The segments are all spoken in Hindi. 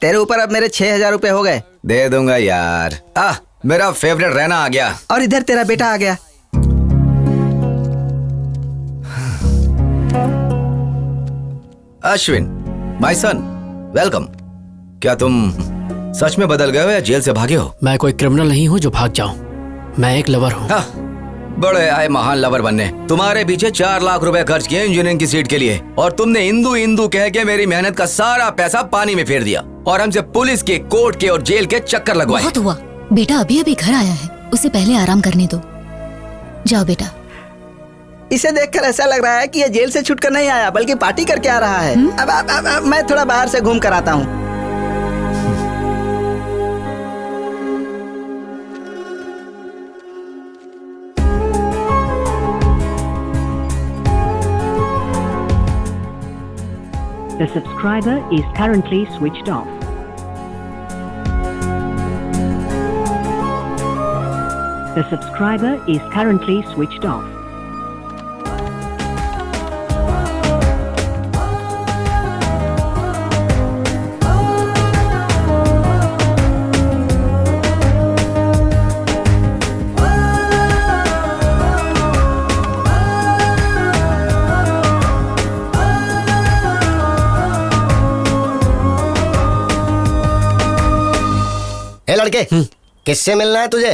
तेरे ऊपर अब मेरे 6,000 रुपए हो गए। दे दूंगा यार। मेरा फेवरेट रहना आ गया। और इधर तेरा बेटा आ गया। Ashwin, my son, welcome. क्या तुम सच में बदल गए हो या जेल से भागे हो? मैं कोई क्रिमिनल नहीं हूँ जो भाग जाऊं। मैं एक लवर हूँ। बड़े आए महान लवर बनने। तुम्हारे पीछे 4 लाख रुपए खर्च किए इंजीनियरिंग की सीट के लिए, और तुमने हिंदू हिंदू कह के मेरी मेहनत का सारा पैसा पानी में फेर दिया, और हमसे पुलिस के, कोर्ट के और जेल के चक्कर लगवाए। बहुत हुआ। बेटा अभी अभी घर आया है, उसे पहले आराम करने दो। जाओ बेटा। इसे देखकर ऐसा लग रहा है कि ये जेल से छूटकर नहीं आया बल्कि पार्टी करके आ रहा है। अब मैं थोड़ा बाहर से घूम कर आता हूँ। The subscriber is currently switched off. The subscriber is currently switched off. हे लड़के, किससे मिलना है तुझे?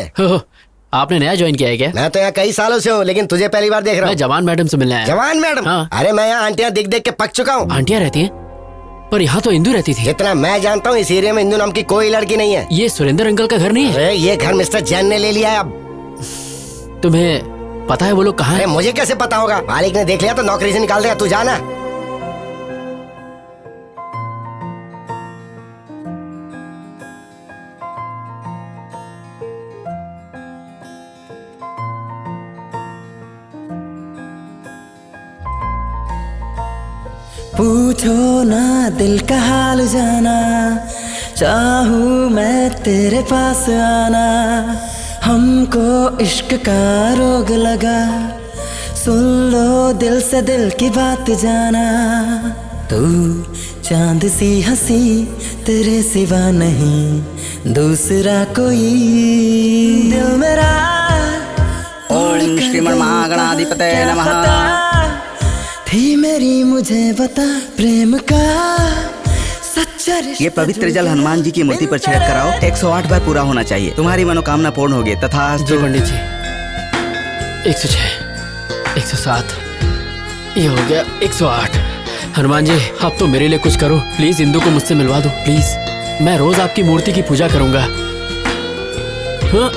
आपने नया ज्वाइन किया है क्या? मैं तो यहाँ कई सालों से हूँ, लेकिन तुझे पहली बार देख रहा मैं हूँ। जवान मैडम से मिलने आया। जवान मैडम? हाँ। अरे मैं यहाँ आंटियाँ दिख देख के पक चुका हूँ। आंटियाँ रहती हैं, पर यहाँ तो इंदू रहती थी। जितना मैं जानता हूँ इस एरिया में इंदू नाम की कोई लड़की नहीं है। ये सुरेंद्र अंकल का घर नहीं है? अरे ये घर मिस्टर जैन ने ले लिया है अब। तुम्हें पता है वो लोग कहाँ अरे हैं? मुझे कैसे पता होगा? मालिक ने देख लिया तो नौकरी से निकाल देगा। तू जाना। पूछो ना दिल का हाल जाना, चाहूँ मैं तेरे पास आना। हमको इश्क का रोग लगा, सुन लो दिल से दिल की बात जाना। तू चांद सी हंसी, तेरे सिवा नहीं दूसरा कोई। दिल मेरा ओम श्रीमन महागणाधिपतये नमः। थी मेरी मुझे बता प्रेम का सच्चा रिश्ता। ये पवित्र जल हनुमान जी की मूर्ति पर छिड़क कराओ। 108 बार पूरा होना चाहिए। तुम्हारी मनोकामना पूर्ण होगी तथा जी पंडित जी। 106, 107, ये हो गया 108। हनुमान जी, आप तो मेरे लिए कुछ करो प्लीज। इंदू को मुझसे मिलवा दो प्लीज। मैं रोज आपकी मूर्ति की पूजा करूंगा। हाँ,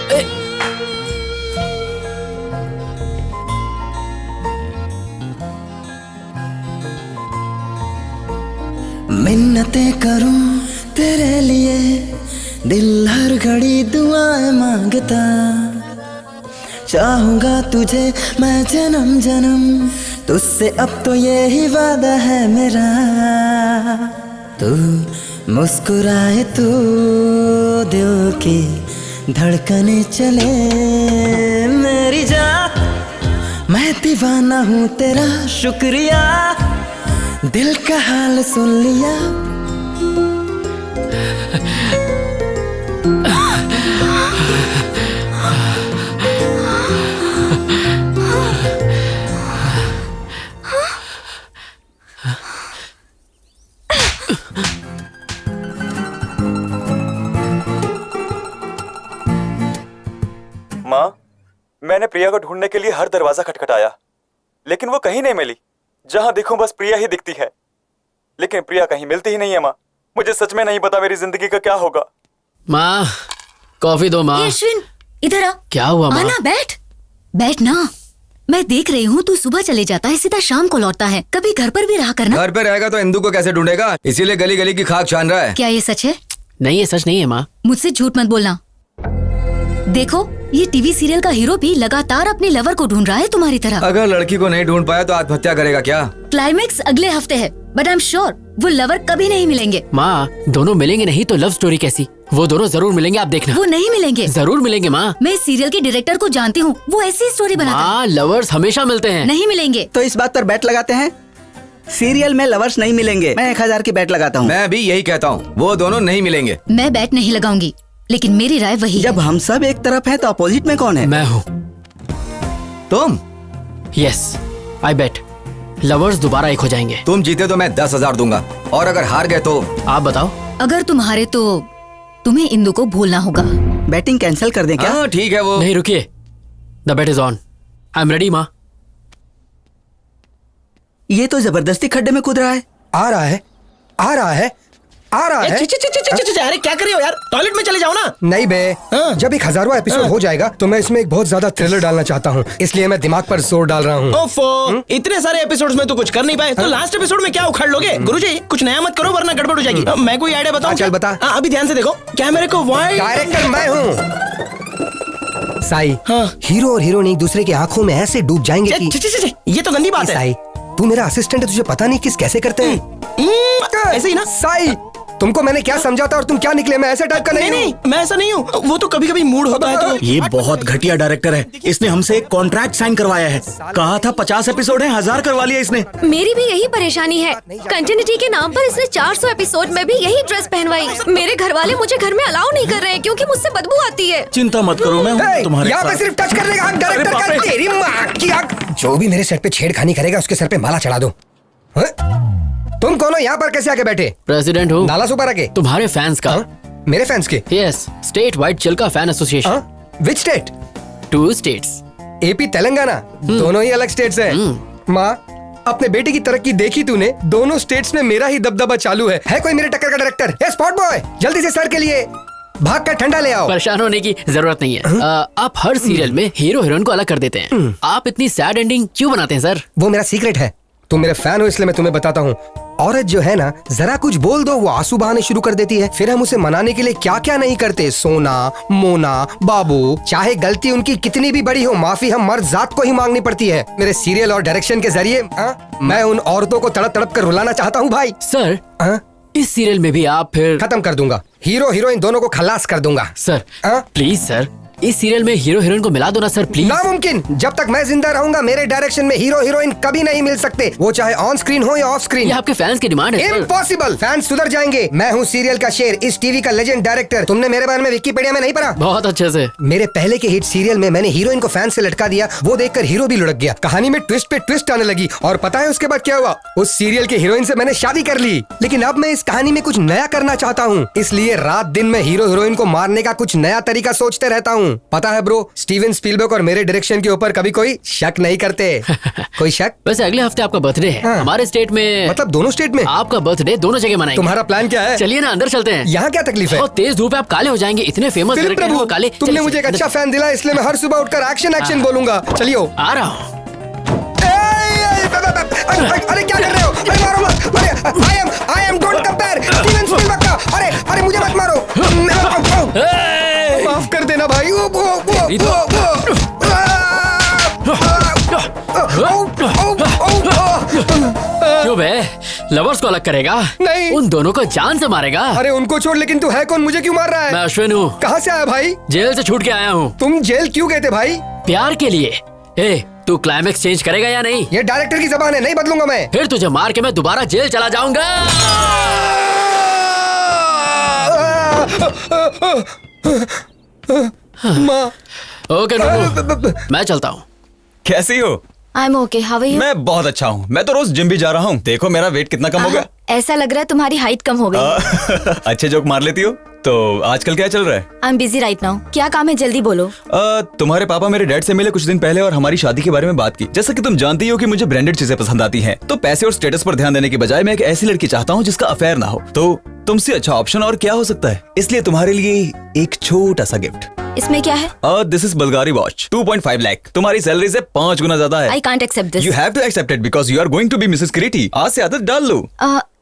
मिन्नतें करूं तेरे लिए, दिल हर घड़ी दुआएं मांगता। चाहूंगा तुझे मैं जन्म जन्म, तुझसे अब तो ये ही वादा है मेरा। तू मुस्कुराए तो दिल की धड़कने चले। मेरी जान मैं दीवाना हूँ तेरा, शुक्रिया दिल का हाल सुन लिया। माँ, मैंने प्रिया को ढूंढने के लिए हर दरवाजा खटखटाया, लेकिन वो कहीं नहीं मिली। जहां देखूं बस प्रिया ही दिखती है, लेकिन प्रिया कहीं मिलती ही नहीं है। माँ, मुझे सच में नहीं पता मेरी जिंदगी का क्या होगा। माँ, कॉफी दो माँ। अश्विन, इधर आ। क्या हुआ माँ? आना, बैठ बैठ ना। मैं देख रही हूँ तू सुबह चले जाता है, सीधा शाम को लौटता है। कभी घर पर भी रहा करना। घर पे रहेगा तो इंदू को कैसे ढूंढेगा, इसीलिए गली गली की खाक छान रहा है। क्या ये सच है? नहीं, ये सच नहीं है माँ। मुझसे झूठ मत बोलना। देखो, ये टीवी सीरियल का हीरो भी लगातार अपने लवर को ढूंढ रहा है तुम्हारी तरह। अगर लड़की को नहीं ढूंढ पाया तो आत्महत्या करेगा क्या? क्लाइमेक्स अगले हफ्ते है, बट आई एम श्योर वो लवर कभी नहीं मिलेंगे। माँ, दोनों मिलेंगे नहीं तो लव स्टोरी कैसी? वो दोनों जरूर मिलेंगे, आप देखना। वो नहीं मिलेंगे। जरूर मिलेंगे माँ। मैं इस सीरियल के डायरेक्टर को जानती हूँ, वो ऐसी स्टोरी बनाता है। माँ, लवर्स हमेशा मिलते हैं। नहीं मिलेंगे। तो इस बात पर बैट लगाते हैं। सीरियल में लवर्स नहीं मिलेंगे। मैं 1000 की बैट लगाता हूँ। मैं भी यही कहता हूँ, वो दोनों नहीं मिलेंगे। मैं बैट नहीं लगाऊंगी, लेकिन मेरी राय वही है। जब हम सब एक तरफ हैं तो अपोजिट में कौन है? मैं हूँ। तुम? यस, आई बेट लवर्स दोबारा एक हो जाएंगे। तुम जीते तो मैं 10,000 दूंगा, और अगर हार गए तो? आप बताओ। अगर तुम हारे तो तुम्हें इंदु को भूलना होगा। बैटिंग कैंसिल कर दें क्या? हाँ ठीक है। वो नहीं, रुकिए, the bet is on. I am ready माँ। ये तो जबरदस्ती खड्डे में कूद रहा है। आ रहा है, आ रहा है, आ रहा है। अरे क्या कर रहे हो यार, टॉयलेट में चले जाओ ना। नहीं बे, जब एक 1000वां एपिसोड हो जाएगा तो मैं इसमें एक बहुत ज्यादा थ्रिलर डालना चाहता हूँ, इसलिए मैं दिमाग पर जोर डाल रहा हूँ। ओफो, इतने सारे एपिसोड्स में तो कुछ कर नहीं पाए, तो लास्ट एपिसोड में क्या उखाड़ लोगे? गुरुजी कुछ नया मत करो वरना गड़बड़ हो जाएगी। मैं कोई आइडिया बताऊं? चल बता। अभी ध्यान से देखो, कैमरे को वाइड। डायरेक्टर मैं हूँ साई। हीरो और हीरोइन एक दूसरे की आंखों में ऐसे डूब जाएंगे कि ये तो गंदी बात है। साई, तू मेरा असिस्टेंट है, तुझे पता नहीं किस कैसे करते हैं। ऐसे ही ना साई, तुमको मैंने क्या समझाता और तुम क्या निकले? मैं ऐसे टाइप का नहीं नहीं, मैं ऐसा नहीं हूँ। वो तो कभी कभी मूड होता है तो। ये बहुत घटिया डायरेक्टर है। इसने हमसे एक कॉन्ट्रैक्ट साइन करवाया है। कहा था 50 एपिसोड है, 1000 करवा लिया इसने। मेरी भी यही परेशानी है। कंटिन्यूटी के नाम पर इसने 400 एपिसोड में भी यही ड्रेस पहनवाई। मेरे घर वाले मुझे घर में अलाउ नहीं कर रहे हैं क्योंकि मुझसे बदबू आती है। चिंता मत करो, मैं हूँ तुम्हारे यहाँ पे साथ। सिर्फ टच करने का हक डायरेक्टर का। तेरी माँ की हक। जो भी मेरे सेट पे छेड़खानी करेगा उसके सर पे माला चढ़ा दो। तुम कौन हो? यहाँ पर कैसे आके बैठे? प्रेसिडेंट हूँ। नाला सुपर आके? तुम्हारे फैंस का। मेरे फैंस के? Yes, state wide Chilka fan association. Which state? 2 states, AP Telangana, दोनों ही अलग स्टेट्स हैं। माँ, अपने बेटे की तरक्की देखी तूने? दोनों स्टेट्स में मेरा ही दबदबा चालू है कोई मेरे टक्कर का डायरेक्टर? ए स्पॉट बॉय, जल्दी से सर के लिए भाग कर ठंडा ले आओ। परेशान होने की जरूरत नहीं है। आप हर सीरियल में हीरो हीरोइन को अलग कर देते हैं। आप इतनी सैड एंडिंग क्यों बनाते हैं सर? वो मेरा सीक्रेट है। तुम मेरे फैन हो इसलिए मैं तुम्हें बताता हूँ। औरत जो है ना, जरा कुछ बोल दो वो आंसू बहाने शुरू कर देती है। फिर हम उसे मनाने के लिए क्या क्या नहीं करते। सोना, मोना, बाबू, चाहे गलती उनकी कितनी भी बड़ी हो, माफी हम मर्द जात को ही मांगनी पड़ती है। मेरे सीरियल और डायरेक्शन के जरिए मैं उन औरतों को तड़प तड़प कर रुलाना चाहता हूँ भाई। सर, इस सीरियल में भी आप फिर खत्म कर दूंगा। हीरो हीरोइन दोनों को खलास कर दूंगा। सर प्लीज सर, इस सीरियल में हीरो हीरोइन को मिला दो ना सर प्लीज। नामुमकिन। जब तक मैं जिंदा रहूंगा मेरे डायरेक्शन में हीरो हीरोइन कभी नहीं मिल सकते, वो चाहे ऑन स्क्रीन हो या ऑफ स्क्रीन। ये आपके फैंस की डिमांड है। इम्पॉसिबल। फैंस सुधर जाएंगे। मैं हूँ सीरियल का शेर, इस टीवी का लेजेंड डायरेक्टर। तुमने मेरे बारे में विकिपीडिया में नहीं पढ़ा? बहुत अच्छे से। मेरे पहले के हिट सीरियल में मैंने हीरोइन को फैन से लटका दिया, वो देखकर हीरो भी लुढ़क गया। कहानी में ट्विस्ट पे ट्विस्ट आने लगी और पता है उसके बाद क्या हुआ? उस सीरियल के हीरोइन से मैंने शादी कर ली। लेकिन अब मैं इस कहानी में कुछ नया करना चाहता हूँ, इसलिए रात दिन मैं हीरो हीरोइन को मारने का कुछ नया तरीका सोचते रहता हूँ। पता है ब्रो, स्टीवन स्पीलबर्ग और मेरे डायरेक्शन के ऊपर कभी कोई शक नहीं करते। कोई शक? वैसे अगले हफ्ते आपका बर्थडे है। हमारे स्टेट में, मतलब दोनों स्टेट में आपका बर्थडे दोनों जगह मनाएंगे। तुम्हारा प्लान क्या है? चलिए ना अंदर चलते हैं। यहाँ क्या तकलीफ है? और तेज धूप है, आप काले हो जाएंगे। इतने फेमस डायरेक्टर हैं वो काले। तुमने मुझे एक अच्छा फैन दिला, इसलिए मैं हर सुबह उठकर एक्शन एक्शन बोलूंगा। चलियो। आ रहा हूँ। अरे क्या कर रहे हो? अरे मारो मत। अरे I am don't compare Steven Spielberg का। अरे मुझे मत मारो। माफ कर देना भाई। क्यों बे? लवर्स को अलग करेगा? नहीं। उन दोनों को जान से मारेगा? अरे उनको छोड़, लेकिन तू है कौन? मुझे क्यों मार रहा है? मैं अश्विन हूँ। कहाँ से आया भाई? जेल से छूट के आया हूँ। तुम जेल क्यों गए थे भाई? प्यार के लिए। ए, तू क्लाइमेक्स चेंज करेगा या नहीं? ये डायरेक्टर की जबान है, नहीं बदलूंगा मैं। फिर तुझे मार के मैं दोबारा जेल चला जाऊंगा। माँ। ओके मैं चलता हूँ। कैसी हो? I am okay, how are you? मैं बहुत अच्छा हूँ। मैं तो रोज जिम भी जा रहा हूँ। देखो मेरा वेट कितना कम हो गया। ऐसा लग रहा है तुम्हारी हाइट कम हो गई। अच्छे जोक मार लेती हो। तो आजकल क्या चल रहा है? I am busy right now. क्या काम है, जल्दी बोलो। तुम्हारे पापा मेरे डैड से मिले कुछ दिन पहले और हमारी शादी के बारे में बात की। जैसा कि तुम जानती हो कि मुझे ब्रांडेड चीजें पसंद आती हैं, तो पैसे और स्टेटस पर ध्यान देने के बजाय मैं एक ऐसी लड़की चाहता हूँ जिसका अफेयर ना हो। तो तुमसे अच्छा ऑप्शन और क्या हो सकता है? इसलिए तुम्हारे लिए एक छोटा सा गिफ्ट। इसमें क्या है? This is Bulgari watch, 2.5 lakh. तुम्हारी सैलरी से 5 गुना ज्यादा है। I can't accept this. You have to accept it because you are going to be Mrs Kireeti. आज से आदत डाल लो।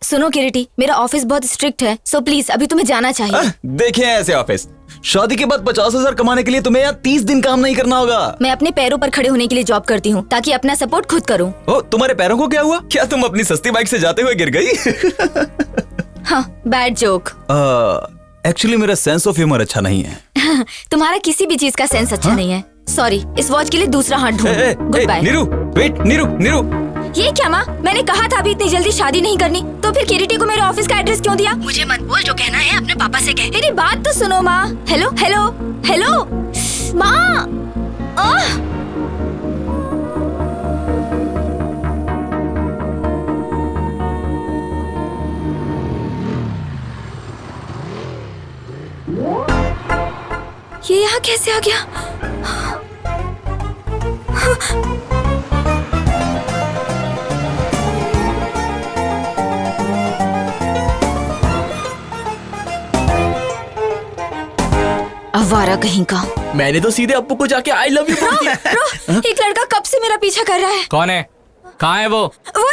सुनो किरीटी, मेरा ऑफिस बहुत स्ट्रिक्ट है, सो प्लीज अभी तुम्हें जाना चाहिए। देखिए ऐसे ऑफिस। शादी के बाद 50,000 कमाने के लिए तुम्हें यहाँ 30 दिन काम नहीं करना होगा। मैं अपने पैरों पर खड़े होने के लिए जॉब करती हूँ ताकि अपना सपोर्ट खुद करूँ। ओ, तुम्हारे पैरों को क्या हुआ? क्या तुम अपनी सस्ती बाइक से जाते हुए गिर गई? हाँ, बैड जोक। एक्चुअली मेरा सेंस ऑफ ह्यूमर अच्छा नहीं है। तुम्हारा किसी भी चीज का सेंस अच्छा नहीं है। सॉरी, इस वॉच के लिए दूसरा हाथ ढूंढो। Good bye. Neeru, wait, Neeru, Neeru, ये क्या माँ, मैंने कहा था अभी इतनी जल्दी शादी नहीं करनी, तो फिर किरीटी को मेरे ऑफिस का एड्रेस क्यों दिया? मुझे मत बोल, जो कहना है अपने पापा से कह। मेरी बात तो सुनो माँ। हेलो हेलो हेलो माँ। ये यहाँ कैसे आ गया? आवारा कहीं का। मैंने तो सीधे अप्पू को जाके आई लव यू बोल दिया। एक लड़का कब से मेरा पीछा कर रहा है। कौन है? कहाँ है वो? वो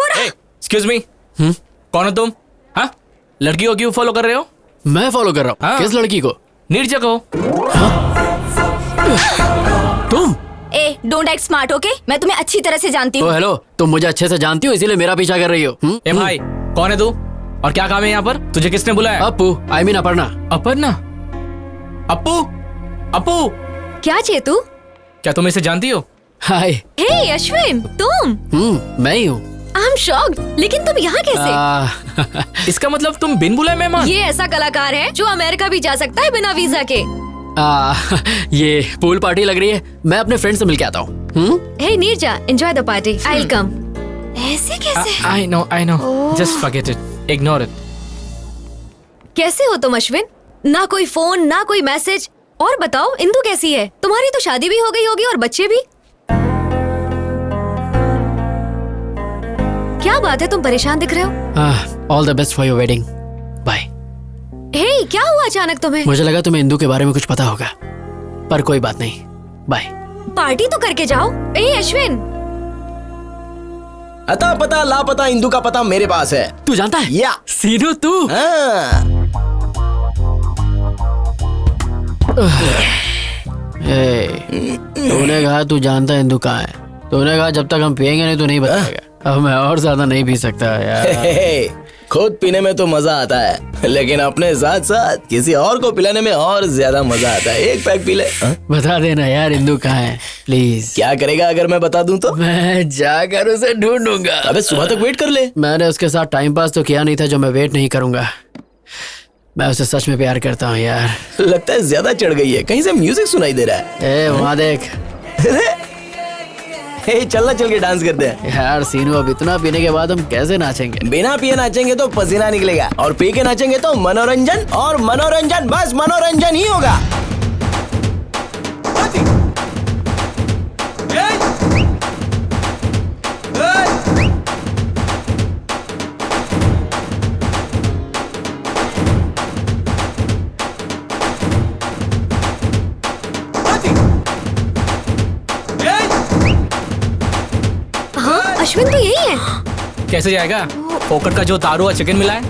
रहा। एक्सक्यूज मी, कौन हो तुम? हाँ, लड़की को क्यों फॉलो कर रहे हो? मैं फॉलो कर रहा हूँ? किस लड़की को? नीरजा को। तुम? ए, डोंट एक्ट स्मार्ट, ओके? मैं तुम्हें अच्छी तरह से जानती हूँ। हेलो, तुम मुझे अच्छे से जानती हो, इसीलिए मेरा पीछा कर रही हो। ए भाई, कौन है तू और क्या काम है यहाँ पर? तुझे किसने बुलाया? Appu, I mean Aparna. अपर्णा? अप्पू, अप्पू। क्या चेतू? क्या तुम इसे जानती हो? हाय। हे अश्विन, तुम? मैं ही हूँ। आई एम शॉक्ड, लेकिन तुम यहाँ कैसे? इसका मतलब तुम बिन बुलाए मेहमान? ये ऐसा कलाकार है जो अमेरिका भी जा सकता है बिना वीजा के। ये पूल पार्टी लग रही है, मैं अपने फ्रेंड से मिल के आता हूँ। Hey Neeraja, enjoy the party, I will come. ऐसे कैसे? I know, just forget it, ignore it. कैसे हो तुम अश्विन? ना कोई फोन, ना कोई मैसेज। और बताओ, इंदु कैसी है? तुम्हारी तो शादी भी हो गई होगी और बच्चे भी। क्या बात है, तुम परेशान दिख रहे हो? All the best for your wedding, bye. Hey, क्या हुआ अचानक तुम्हें? मुझे लगा तुम्हें इंदु के बारे में कुछ पता होगा, पर कोई बात नहीं, बाय। पार्टी तो करके जाओ। ए अश्विन, अता पता लापता इंदु का पता मेरे पास है। तू जानता है? या सीनू तू? तूने कहा तू जानता है इंदु कहाँ है। तूने कहा जब तक हम पिएंगे नहीं तो नहीं बताएगा। अब मैं और ज्यादा नहीं पी सकता यार। खुद पीने में तो मजा आता है, लेकिन अपने साथ साथ किसी और को पिलाने में और ज्यादा मजा आता है। एक पैक पी ले। बता देना यार इंदु कहाँ है प्लीज। क्या करेगा अगर मैं बता दूं तो? मैं जाकर उसे ढूंढूंगा। अबे सुबह तक वेट कर ले। मैंने उसके साथ टाइम पास तो किया नहीं था जो मैं वेट नहीं करूंगा। मैं उसे सच में प्यार करता हूँ यार। लगता है ज्यादा चढ़ गई है, कहीं से म्यूजिक सुनाई दे रहा है। वहाँ देख। चलना, चल के डांस करते हैं। यार सीनू, अब इतना पीने के बाद हम कैसे नाचेंगे? बिना पिए नाचेंगे तो पसीना निकलेगा, और पी के नाचेंगे तो मनोरंजन, और मनोरंजन बस मनोरंजन ही होगा। अश्विन तो यही है। कैसे जाएगा? फोकट का जो दारू और चिकन मिला है।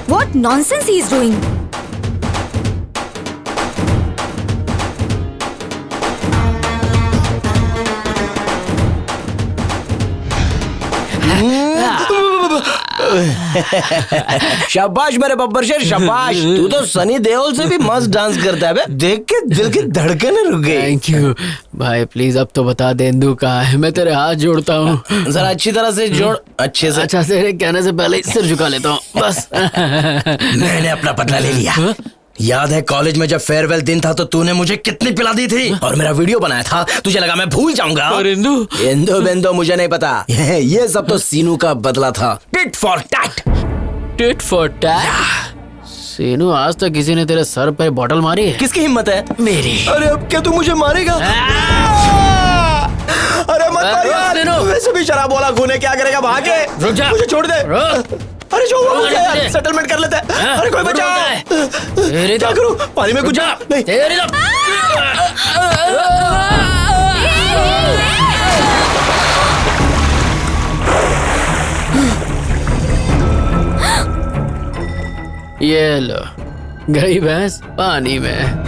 What nonsense he is doing? शाबाश मेरे बब्बर शेर, शाबाश। तू तो सनी देओल से भी मस्त डांस करता है बे। देख के दिल की धड़कनें रुक गई। थैंक यू भाई, प्लीज अब तो बता दे इंदु कहाँ है। मैं तेरे हाथ जोड़ता हूँ। जरा अच्छी तरह से जोड़, अच्छे से। अच्छा, तेरे कहने से पहले सिर झुका लेता हूँ बस। मैंने अपना बदला ले लिया। याद है कॉलेज में जब फेयरवेल दिन था तो तूने मुझे कितनी पिला दी थी और मेरा वीडियो बनाया था। तुझे लगा मैं भूल जाऊंगा। और इंदु बेंदो मुझे नहीं पता। ये सब तो सीनू का बदला था। Tit for tat. Tit for tat. Seenu, आज तक किसी ने तेरे सर पे बॉटल मारी है? किसकी हिम्मत है? मेरी। अरे अब क्या तू मुझे मारेगा? अरे मत मार यार। वैसे भी शराब वाला खून है, क्या करेगा? भागे। रुक जा। मुझे छोड़ दे। अरे जो हुआ यार, सेटलमेंट कर लेते हैं। अरे कोई बचाओ। क्या करूं? पानी में कुछ जा। नहीं। ये लो, गई भैंस पानी में।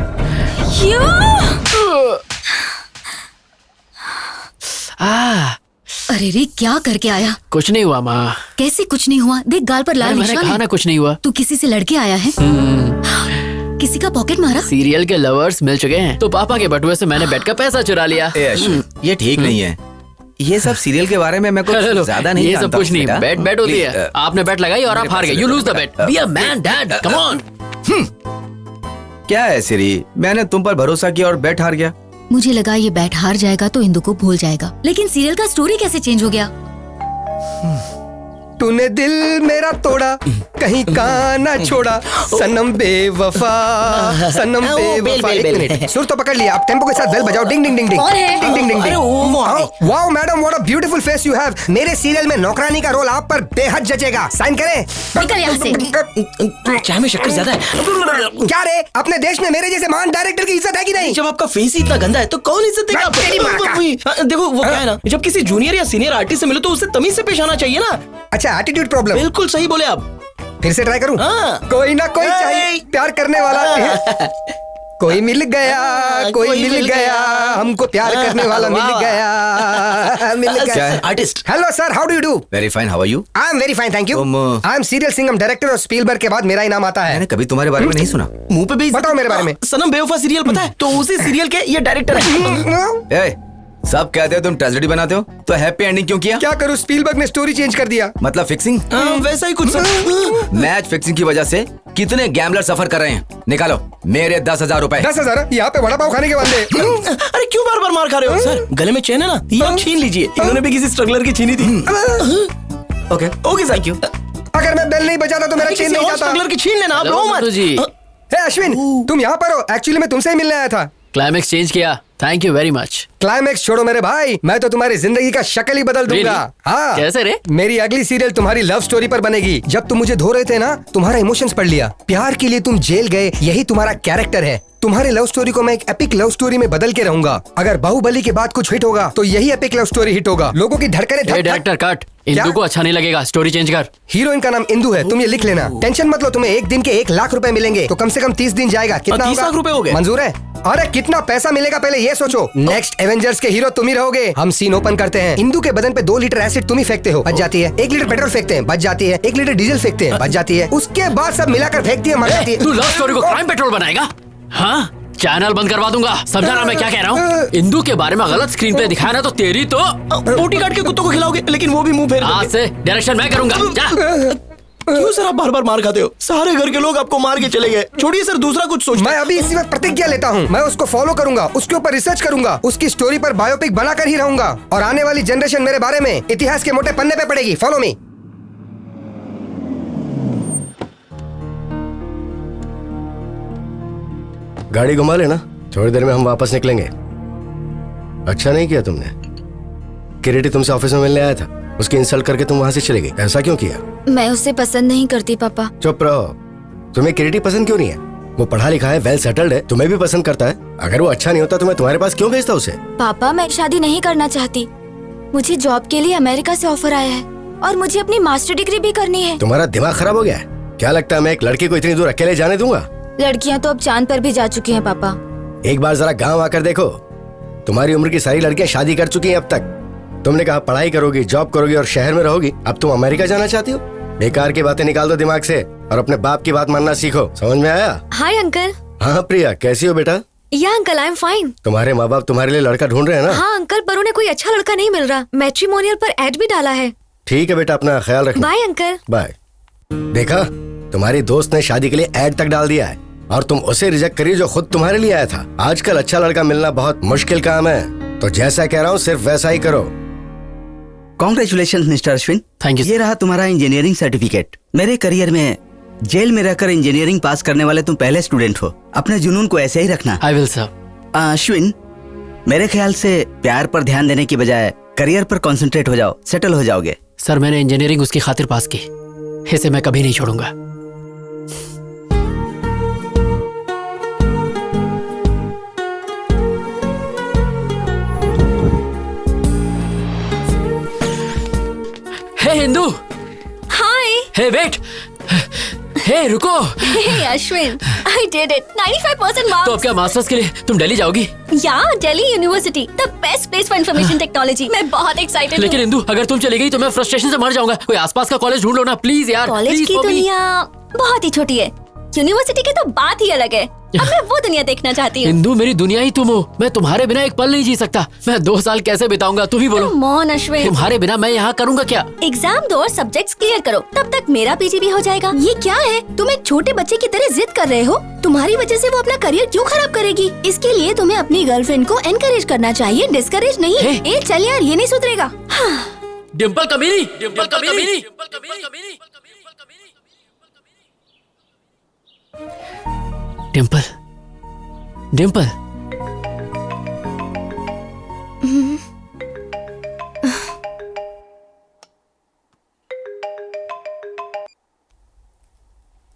अरे रे, क्या करके आया? कुछ नहीं हुआ माँ। कैसे कुछ नहीं हुआ? देख गाल पर लाल निशान है। मैंने कहा ना कुछ नहीं हुआ। तू किसी से लड़के आया है? किसी का पॉकेट मारा? सीरियल के लवर्स मिल चुके हैं, तो पापा के बटुए से मैंने बेट का पैसा चुरा लिया। ए अश्विन, ये ठीक नहीं है। ये सब सीरियल के बारे में मैं कुछ हेलो, ज्यादा नहीं ये जानता सब कुछ हूँ, नहीं, बेटा। बेट होती Please, है। आपने बेट लगाई और आप हार गए। You lose the bet. Be a man dad, come on. क्या है सिरी, मैंने तुम पर भरोसा किया और बेट हार गया। मुझे लगा ये बैट हार जाएगा तो इंदु को भूल जाएगा, लेकिन सीरियल का स्टोरी कैसे चेंज हो गया? तूने दिल मेरा तोड़ा, कहीं का ना छोड़ा, सनम बेवफा, सनम बेवफा। एक मिनट, सुर तो पकड़ लिया, अब टेम्पो के साथ बेल बजाओ। डिंग डिंग डिंग डिंग कौन है? डिंग डिंग डिंग अरे वो wow madam, what a beautiful face you have. मेरे सीरियल में नौकरानी का रोल आप पर बेहद जचेगा। साइन करें। निकल यहाँ से। चाय में शक्कर ज्यादा है। क्या रे, अपने देश में मेरे जैसे महान डायरेक्टर की इज्जत है कि नहीं? जब आपका फेस ही इतना गंदा है तो कौन इज्जत देगा आपको? तेरी माँ का। देखो वो क्या है ना, जब किसी जूनियर या सीनियर आर्टिस्ट से मिलो तो उससे तमीज से पेश आना चाहिए ना। अच्छा, एटीट्यूड प्रॉब्लम। बिल्कुल सही बोले आप। फिर से ट्राई करूं? हाँ। कोई ना कोई चाहिए प्यार करने वाला। कोई मिल गया, कोई मिल गया, हमको प्यार करने वाला मिल गया, मिल क्या गया। है? Artist. Hello sir, how do you do? Very fine, how are you? I am very fine, thank you. तुम- I am serial Singham director और स्पीलबर्ग के बाद मेरा ही नाम आता है। मैंने कभी तुम्हारे बारे में नहीं सुना। मुंह पे भी बताओ मेरे बारे में। सनम बेवफा सीरियल पता है? तो उसी सीरियल के ये डायरेक्टर है। ए, सब कहते हो तुम ट्रेजेडी बनाते हो, तो हैप्पी एंडिंग क्यों किया? क्या करूं, स्पीलबर्ग ने स्टोरी चेंज कर दिया। मतलब फिक्सिंग? वैसा ही कुछ सर। मैच फिक्सिंग की वजह से कितने गैम्बलर सफर कर रहे हैं। निकालो मेरे 10,000 रुपए। 10,000 यहाँ पे वड़ा पाव खाने के बंदे। अरे क्यों बार बार मार खा रहे हो सर? गले में चेन है ना, ये आप छीन लीजिए। इन्होंने भी किसी स्ट्रगलर की छीनी थी। Okay okay sir, thank you. अगर मैं बेल नहीं बजाता तो मेरा चेन नहीं जाता। स्ट्रगलर की छीन लेना, आप हेलो, रो मत। मधु जी। हे अश्विन, तुम यहाँ पर हो? एक्चुअली मैं तुमसे ही मिलने आया था। क्लाइमेक्स चेंज किया, thank you very much. Climax छोड़ो मेरे भाई, मैं तो तुम्हारी जिंदगी का शक्ल ही बदल दूंगा। Really? हाँ। कैसे रे? मेरी अगली सीरियल तुम्हारी लव स्टोरी पर बनेगी। जब तुम मुझे धो रहे थे ना, तुम्हारा इमोशंस पढ़ लिया। प्यार के लिए तुम जेल गए, यही तुम्हारा कैरेक्टर है। तुम्हारी लव स्टोरी को मैं एक एपिक लव स्टोरी में बदल के रहूंगा। अगर बाहुबली के बाद कुछ हिट होगा तो यही एपिक लव स्टोरी हिट होगा। लोगों की धड़कने धक धक। डायरेक्टर कट, इंदु को अच्छा नहीं लगेगा, स्टोरी चेंज कर। हीरोइन का नाम इंदु है, तुम ये लिख लेना। टेंशन मत लो, तुम्हें एक दिन के 1 लाख रुपए मिलेंगे, तो कम से कम 30 दिन जाएगा। कितना 30 लाख रुपए हो गए? मंजूर है? अरे कितना पैसा मिलेगा पहले ये सोचो। नेक्स्ट एवेंजर्स के हीरो तुम ही रहोगे। हम सीन ओपन करते हैं। इंदु के बदन पे 2 लीटर एसिड तुम ही फेंकते हो, बच जाती है। 1 लीटर पेट्रोल फेंकते हैं, बच जाती है। 1 लीटर डीजल फेंकते हैं, बच जाती है। उसके बाद सब मिलाकर फेंक दिए, मर जाती है। तू लव स्टोरी को क्राइम पेट्रोल बनाएगा? हाँ, चैनल बंद करवा दूंगा। समझा ना मैं क्या कह रहा हूँ? इंदु के बारे में गलत स्क्रीन पे दिखाया ना तो तेरी तो बोटी काट के कुत्तों को खिलाओगे, लेकिन वो भी मुंह फेर आज से डायरेक्शन मैं करूंगा। जा। क्यों सर आप बार बार मार खाते हो? सारे घर के लोग आपको मार के चले गए। छोड़िए सर, दूसरा कुछ सोचते मैं अभी इसी वक्त प्रतिज्ञा लेता हूँ, मैं उसको फॉलो करूंगा, उसके ऊपर रिसर्च करूंगा, उसकी स्टोरी पर बायोपिक बनाकर ही रहूंगा। और आने वाली जनरेशन मेरे बारे में इतिहास के मोटे पन्ने पे पड़ेगी। Follow me. गाड़ी घुमा लेना, थोड़ी देर में हम वापस निकलेंगे। अच्छा नहीं किया तुमने। किरीटी तुमसे ऑफिस में मिलने आया था, उसकी इंसल्ट करके तुम वहां से चले गई। ऐसा क्यों किया? मैं उसे पसंद नहीं करती पापा। चुप रहो। तुम्हें किरीटी पसंद क्यों नहीं है? वो पढ़ा लिखा है, वेल सेटल्ड है, तुम्हें भी पसंद करता है। अगर वो अच्छा नहीं होता तो मैं तुम्हारे पास क्यों भेजता उसे? पापा मैं शादी नहीं करना चाहती। मुझे जॉब के लिए अमेरिका से ऑफर आया है और मुझे अपनी मास्टर डिग्री भी करनी है। तुम्हारा दिमाग खराब हो गया है क्या? लगता है मैं एक लड़की को इतनी दूर अकेले जाने दूंगा? लड़कियां तो अब चांद पर भी जा चुकी हैं पापा। एक बार जरा गांव आकर देखो, तुम्हारी उम्र की सारी लड़कियां शादी कर चुकी हैं अब तक। तुमने कहा पढ़ाई करोगी, जॉब करोगी और शहर में रहोगी। अब तुम अमेरिका जाना चाहती हो? बेकार की बातें निकाल दो दिमाग से और अपने बाप की बात मानना सीखो। समझ में आया? Hi uncle. हाँ प्रिया, कैसी हो बेटा? या अंकल आई एम फाइन। तुम्हारे माँ बाप तुम्हारे लिए लड़का ढूंढ रहे हैं ना? हाँ अंकल, पर उन्हें कोई अच्छा लड़का नहीं मिल रहा। मैट्रिमोनियल पर एड भी डाला है। ठीक है बेटा, अपना ख्याल रखना। Bye uncle. बाय। देखा, तुम्हारी दोस्त ने शादी के लिए एड तक डाल दिया है और तुम उसे रिजेक्ट करी जो खुद तुम्हारे लिए आया था। आजकल अच्छा लड़का मिलना बहुत मुश्किल काम है, तो जैसा कह रहा हूँ सिर्फ वैसा ही करो। Congratulation mister Ashwin. Thank you. ये रहा तुम्हारा इंजीनियरिंग सर्टिफिकेट। मेरे करियर में जेल में रहकर इंजीनियरिंग पास करने वाले तुम पहले स्टूडेंट हो। अपने जुनून को ऐसे ही रखना। I will sir. अश्विन, मेरे ख्याल से प्यार पर ध्यान देने की बजाय करियर पर कंसंट्रेट हो जाओ, सेटल हो जाओगे। सर मैंने इंजीनियरिंग उसकी खातिर पास की, इसे मैं कभी नहीं छोड़ूंगा। हे इंदु। हाय। हे वेट। हे रुको। Hey Ashwin, I did it. 95% marks. तो अब क्या मास्टर्स के लिए तुम दिल्ली जाओगी? या Delhi university, the best place for information technology. मैं बहुत एक्साइटेड हूँ। लेकिन इंदु, अगर तुम चली गई तो मैं फ्रस्ट्रेशन से मर जाऊंगा। कोई आसपास का कॉलेज ढूंढ लो ना प्लीज यार। कॉलेज Please की for me. दुनिया बहुत ही छोटी है। यूनिवर्सिटी की तो बात ही अलग है। अब मैं वो दुनिया देखना चाहती हूँ। इंदु मेरी दुनिया ही तुम हो, मैं तुम्हारे बिना एक पल नहीं जी सकता। मैं 2 साल कैसे बिताऊंगा, तुम ही बोलो। मौन अश्विन, तुम्हारे बिना मैं यहाँ करूँगा क्या? एग्जाम दो और सब्जेक्ट्स क्लियर करो, तब तक मेरा पीजी भी हो जाएगा। ये क्या है, तुम एक छोटे बच्चे की तरह जिद कर रहे हो। तुम्हारी वजह से वो अपना करियर क्यों खराब करेगी? इसके लिए तुम्हें अपनी गर्लफ्रेंड को एनकरेज करना चाहिए, डिस्करेज नहीं। ए चल यार, ये नहीं सुधरेगा। डिम्पल कमीनी, डिम्पल कमीनी, डिम्पल, डिम्पल।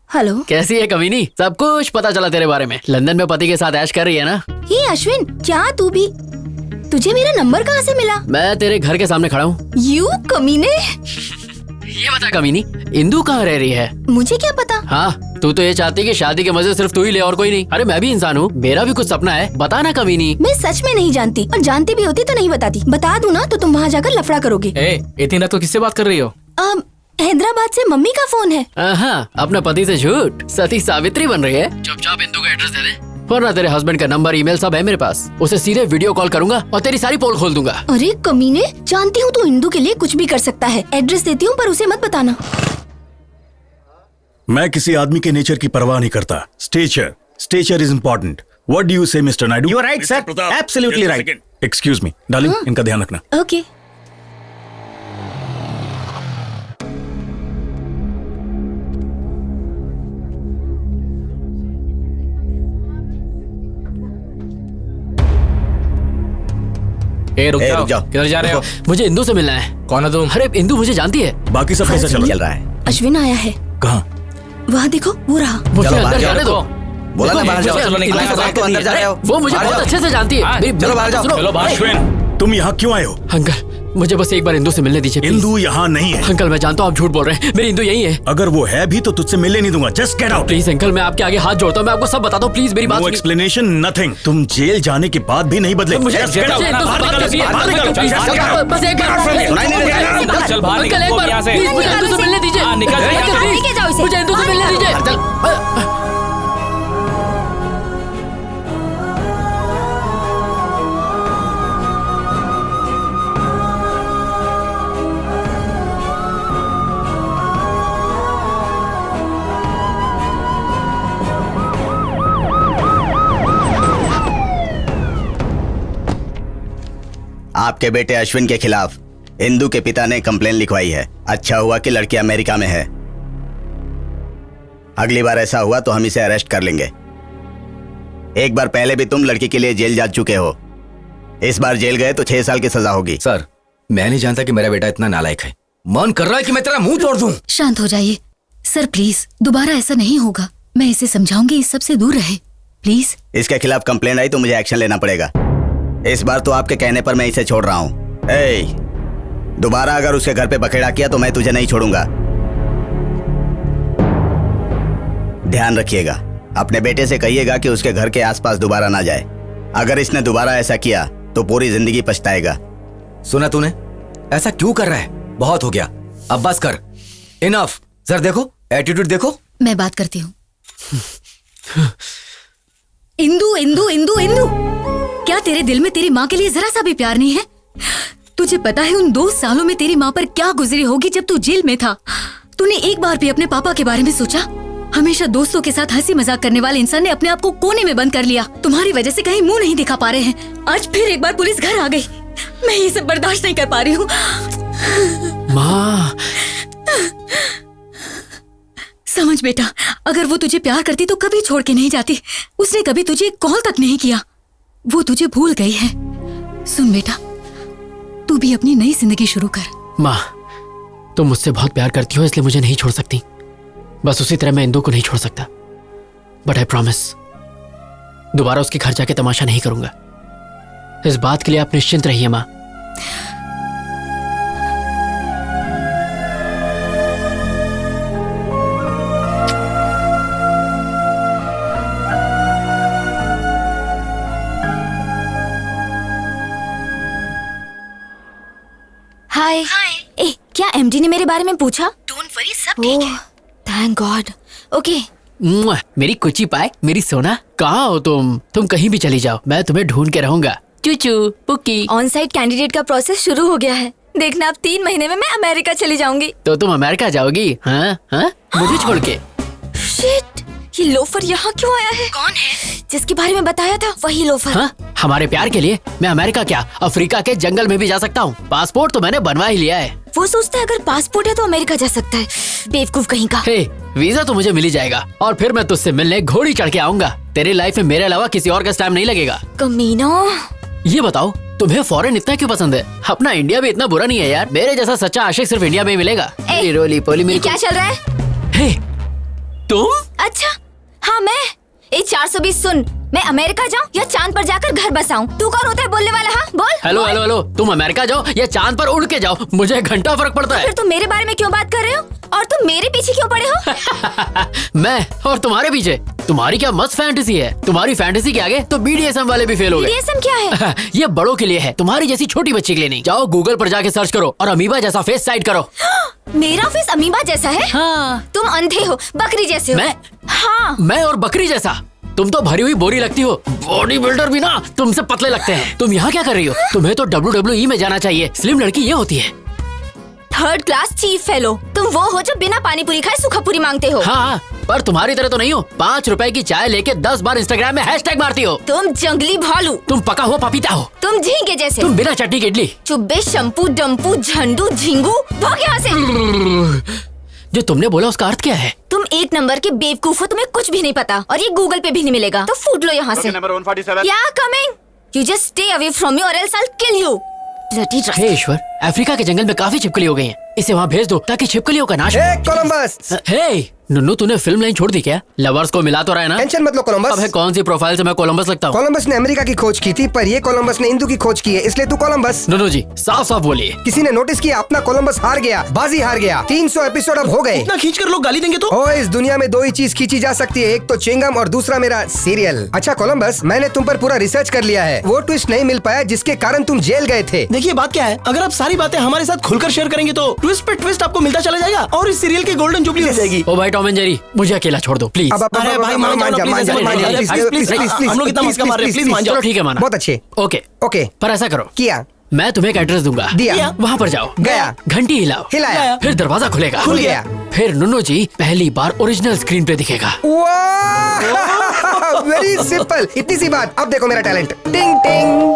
हेलो, कैसी है कमीनी? सब कुछ पता चला तेरे बारे में। लंदन में पति के साथ ऐश कर रही है ना? ये अश्विन, क्या तू भी? तुझे मेरा नंबर कहाँ से मिला? मैं तेरे घर के सामने खड़ा हूँ। यू कमीने। ये बता कमीनी, इंदु कहाँ रह रही है? मुझे क्या पता? हाँ, तू तो ये चाहती कि शादी के मजे सिर्फ तू ही ले और कोई नहीं। अरे मैं भी इंसान हूँ, मेरा भी कुछ सपना है। बता ना कमीनी। मैं सच में नहीं जानती, और जानती भी होती तो नहीं बताती। बता दूँ ना तो तुम वहाँ जाकर लफड़ा करोगे। इतनी रात को किससे बात कर रही हो? हैदराबाद से मम्मी का फोन है। हाँ, अपना पति से झूठ, सती सावित्री बन रही है। चुपचाप इंदु का एड्रेस दे दे, वरना तेरे हस्बैंड का नंबर, ईमेल सब है मेरे पास। उसे सीधे वीडियो कॉल करूंगा और तेरी सारी पोल खोल दूंगा। अरे कमीने, जानती हूँ तू इंदु के लिए कुछ भी कर सकता है। एड्रेस देती हूँ पर उसे मत बताना। मैं किसी आदमी के नेचर की परवाह नहीं करता। Stature is important. What do you say Mister Naidu? You are right sir, absolutely right. Excuse me darling, इनका ध्यान रखना। ओके। रुक जाओ। किधर जा रहे हो? मुझे इंदु से मिलना है। कौन है तुम? अरे इंदु मुझे जानती है। बाकी सब कैसा चल रहा है? अश्विन आया है। कहाँ? वहाँ देखो, वो रहा। मुझे अंदर जाने दो। बोला ना बाहर जाओ। चलो निकलो, तो अंदर जा रहे हो। वो मुझे बहुत अच्छे से जानती है। चलो बाहर जाओ। चलो बाहर। अश्विन, तुम यहाँ क्यों आए हो? अंकल, मुझे बस एक बार इंदु से मिलने दीजिए। इंदु यहाँ नहीं है। अंकल मैं जानता हूँ आप झूठ बोल रहे हैं, मेरी इंदु यही है। अगर वो है भी तो तुझसे मिलने नहीं दूंगा। Just get out. Please uncle, मैं आपके आगे हाथ जोड़ता हूँ, मैं आपको सब बताता हूँ। प्लीज मेरी बात नो सुनिए। Explanation, nothing. तुम जेल जाने के बाद भी नहीं बदले। मुझे Just get out. इंदु से बाहर बात निकलो, करनी है। बाहर निकलो, प्लीज, just get out. बस एक बार सुनाई नहीं दे रहा। चल बाहर अंकल, निकल, एक बार यहाँ से। प्लीज मुझे इंदु से मिलने दीजिए। निकल अंकल, यहाँ से। प्लीज, लेके जाओ इसे। मुझे इंदु से मिलने दीजिए। आपके बेटे अश्विन के खिलाफ इंदु के पिता ने कंप्लेन लिखवाई है। अच्छा हुआ कि लड़की अमेरिका में है। अगली बार ऐसा हुआ तो हम इसे अरेस्ट कर लेंगे। एक बार पहले भी तुम लड़की के लिए जेल जा चुके हो। इस बार जेल गए तो 6 साल की सजा होगी। सर, मैं नहीं जानता कि मेरा बेटा इतना नालायक है। मन कर रहा है कि मैं तेरा मुंह तोड़ दूं। शांत हो जाइए सर, प्लीज। दोबारा ऐसा नहीं होगा। मैं इसे समझाऊंगी, इस सब से दूर रहे, प्लीज। इसके खिलाफ कंप्लेन आई तो मुझे एक्शन लेना पड़ेगा। इस बार तो आपके कहने पर मैं इसे छोड़ रहा हूँ। ए, दोबारा अगर उसके घर पे बखेड़ा किया तो मैं तुझे नहीं छोड़ूंगा। ध्यान रखिएगा। अपने बेटे से कहिएगा कि उसके घर के आसपास दोबारा ना जाए। अगर इसने दोबारा ऐसा किया तो पूरी जिंदगी पछताएगा। सुना तूने? ऐसा क्यों कर रहा है? बहुत हो गया, अब बस कर। इनफ। सर देखो, एटीट्यूड देखो। मैं बात करती हूँ। इंदु, इंदु, इंदु, इंदु, क्या तेरे दिल में तेरी माँ के लिए जरा सा भी प्यार नहीं है? तुझे पता है उन 2 सालों में तेरी माँ पर क्या गुजरी होगी जब तू जेल में था? तूने एक बार भी अपने पापा के बारे में सोचा? हमेशा दोस्तों के साथ हंसी मजाक करने वाले इंसान ने अपने आप को कोने में बंद कर लिया। तुम्हारी वजह से कहीं मुंह नहीं दिखा पा रहे हैं। आज फिर एक बार पुलिस घर आ गई। मैं ये सब बर्दाश्त नहीं कर पा रही हूँ। माँ, समझ बेटा, अगर वो तुझे प्यार करती तो कभी छोड़ के नहीं जाती। उसने कभी तुझे कॉल तक नहीं किया। वो तुझे भूल गई है। सुन बेटा, तू भी अपनी नई जिंदगी शुरू कर। माँ, तुम मुझसे बहुत प्यार करती हो, इसलिए मुझे नहीं छोड़ सकती। बस उसी तरह मैं इंदु को नहीं छोड़ सकता। बट आई प्रॉमिस, दोबारा उसके घर जाके तमाशा नहीं करूंगा। इस बात के लिए आप निश्चिंत रहिए माँ। हाय। ए, क्या एमडी ने मेरे बारे में पूछा? डोंट वरी, सब ठीक है। Thank God. ओके, मुआ, मेरी कुची पाए, मेरी सोना। कहाँ हो तुम कहीं भी चली जाओ, मैं तुम्हें ढूंढ के रहूंगा। चूचू पुक्की। ऑन साइट कैंडिडेट का प्रोसेस शुरू हो गया है। देखना अब 3 महीने में मैं अमेरिका चली जाऊंगी। तो तुम अमेरिका जाओगी? हाँ हाँ, मुझे छोड़ के। शिट, ये लोफर यहाँ क्यों आया है? कौन है? जिसके बारे में बताया था वही लोफर। हाँ, हमारे प्यार के लिए मैं अमेरिका क्या अफ्रीका के जंगल में भी जा सकता हूँ। पासपोर्ट तो मैंने बनवा ही लिया है। वो सोचता है अगर पासपोर्ट है तो अमेरिका जा सकता है। बेवकूफ कहीं का। हे, वीजा तो मुझे मिल ही जाएगा और फिर मैं तुझसे मिलने घोड़ी चढ़ के आऊंगा। तेरी लाइफ में मेरे अलावा किसी और का टाइम नहीं लगेगा। कमीना। ये बताओ, तुम्हें फॉरेन इतना क्यों पसंद है? अपना इंडिया भी इतना बुरा नहीं है यार। मेरे जैसा सच्चा आशिक सिर्फ इंडिया में ही मिलेगा। रोली पोली मेरी। क्या चल रहा है? हे, तुम? अच्छा, हाँ मैं। 420 सुन, मैं अमेरिका जाऊँ या चांद पर जाकर घर बसाऊं? तू कौन होता है बोलने वाला? हाँ बोल। हेलो हेलो हेलो, तुम अमेरिका जाओ या चांद पर उड़ के जाओ, मुझे घंटा फर्क पड़ता है। फिर तुम मेरे बारे में क्यों बात कर रहे हो? और तुम मेरे पीछे क्यों पड़े हो? मैं और तुम्हारे पीछे? तुम्हारी क्या मस्त फैंटेसी है। तुम्हारी फैंटेसी के आगे तो BDSM वाले भी फेल हो गए। BDSM क्या है? ये बड़ों के लिए है, तुम्हारी जैसी छोटी बच्ची के लिए नहीं। जाओ गूगल पर जाके सर्च करो और अमीबा जैसा फेस साइड करो। मेरा फेस अमीबा जैसा है? हाँ। तुम अंधे हो, बकरी जैसे हो। मैं? हाँ। मैं और बकरी जैसा? तुम तो भरी हुई बोरी लगती हो। बॉडी बिल्डर भी ना तुमसे पतले लगते हैं। तुम यहाँ क्या कर रही हो? तुम्हें तो WWE में जाना चाहिए। स्लिम लड़की ये होती है। 3rd class chief fellow. तुम वो हो जो बिना पानी पूरी खाए सूखा पूरी मांगते हो। हाँ, पर तुम्हारी तरह तो नहीं हो। 5 रुपए की चाय लेके 10 बार इंस्टाग्राम में हैशटैग मारती हो। तुम जंगली भालू। तुम पका हुआ पपीता हो। तुम झींगे जैसे। तुम बिना चटनी की इडली। चुब्बे शंपू डम्पू झंडू झिंगू। भाग यहाँ से। जो तुमने बोला उसका अर्थ क्या है? तुम 1 नंबर के बेवकूफ हो, तुम्हें कुछ भी नहीं पता और ये गूगल पे भी नहीं मिलेगा। तो फूट लो यहाँ से। नंबर 147। या coming. You just stay away from me or else I will kill you. Hey ईश्वर, अफ्रीका के जंगल में काफी छिपकली हो गई हैं। इसे वहाँ भेज दो ताकि छिपकलियों का नाश हो। कोलंबस। हे नुन्नू, तूने फिल्म लाइन छोड़ दी क्या? लवर्स को मिला तो रहा है ना? टेंशन मत लो कोलंबस। अब कौन सी प्रोफाइल से मैं कोलंबस लगता हूँ? कोलंबस ने अमेरिका की खोज की थी, पर ये कोलंबस ने इंदू की खोज की है, इसलिए तू कोलंबस। नुन्नू जी साफ साफ बोलिए। किसी ने नोटिस किया अपना कोलंबस हार गया, बाजी हार गया। 300 एपिसोड अब हो गए। इतना खींच कर लोग गाली देंगे तो? ओ, इस दुनिया में 2 ही चीज खींची जा सकती है, एक तो चिंगम और दूसरा मेरा सीरियल। अच्छा कोलंबस, मैंने तुम पर पूरा रिसर्च कर लिया है। वो ट्विस्ट नहीं मिल पाया जिसके कारण तुम जेल गए थे। देखिए बात क्या है, अगर आप सारी बातें हमारे साथ खुलकर शेयर करेंगे तो ट्विस्ट पे ट्विस्ट आपको मिलता चला जाएगा और इस सीरियल की गोल्डन जुबली हो जाएगी। ओ भाई टॉम एंड जेरी, मुझे अकेला छोड़ दो प्लीज। अरे भाई मान जाओ, हम लोग इतना मस्का मार रहे हैं, प्लीज मान जाओ। चलो ठीक है, माना। बहुत अच्छे। ओके ओके, पर ऐसा करो, किया। मैं तुम्हें एक एड्रेस दूंगा। दिया। वहाँ पर जाओ। गया। घंटी हिलाओ। हिलाया। फिर दरवाजा खुलेगा। खुल गया। फिर नुन्नू जी पहली बार ओरिजिनल स्क्रीन पे दिखेगा। वेरी सिंपल, इतनी सी बात। अब देखो मेरा टैलेंट। टिंग टिंग।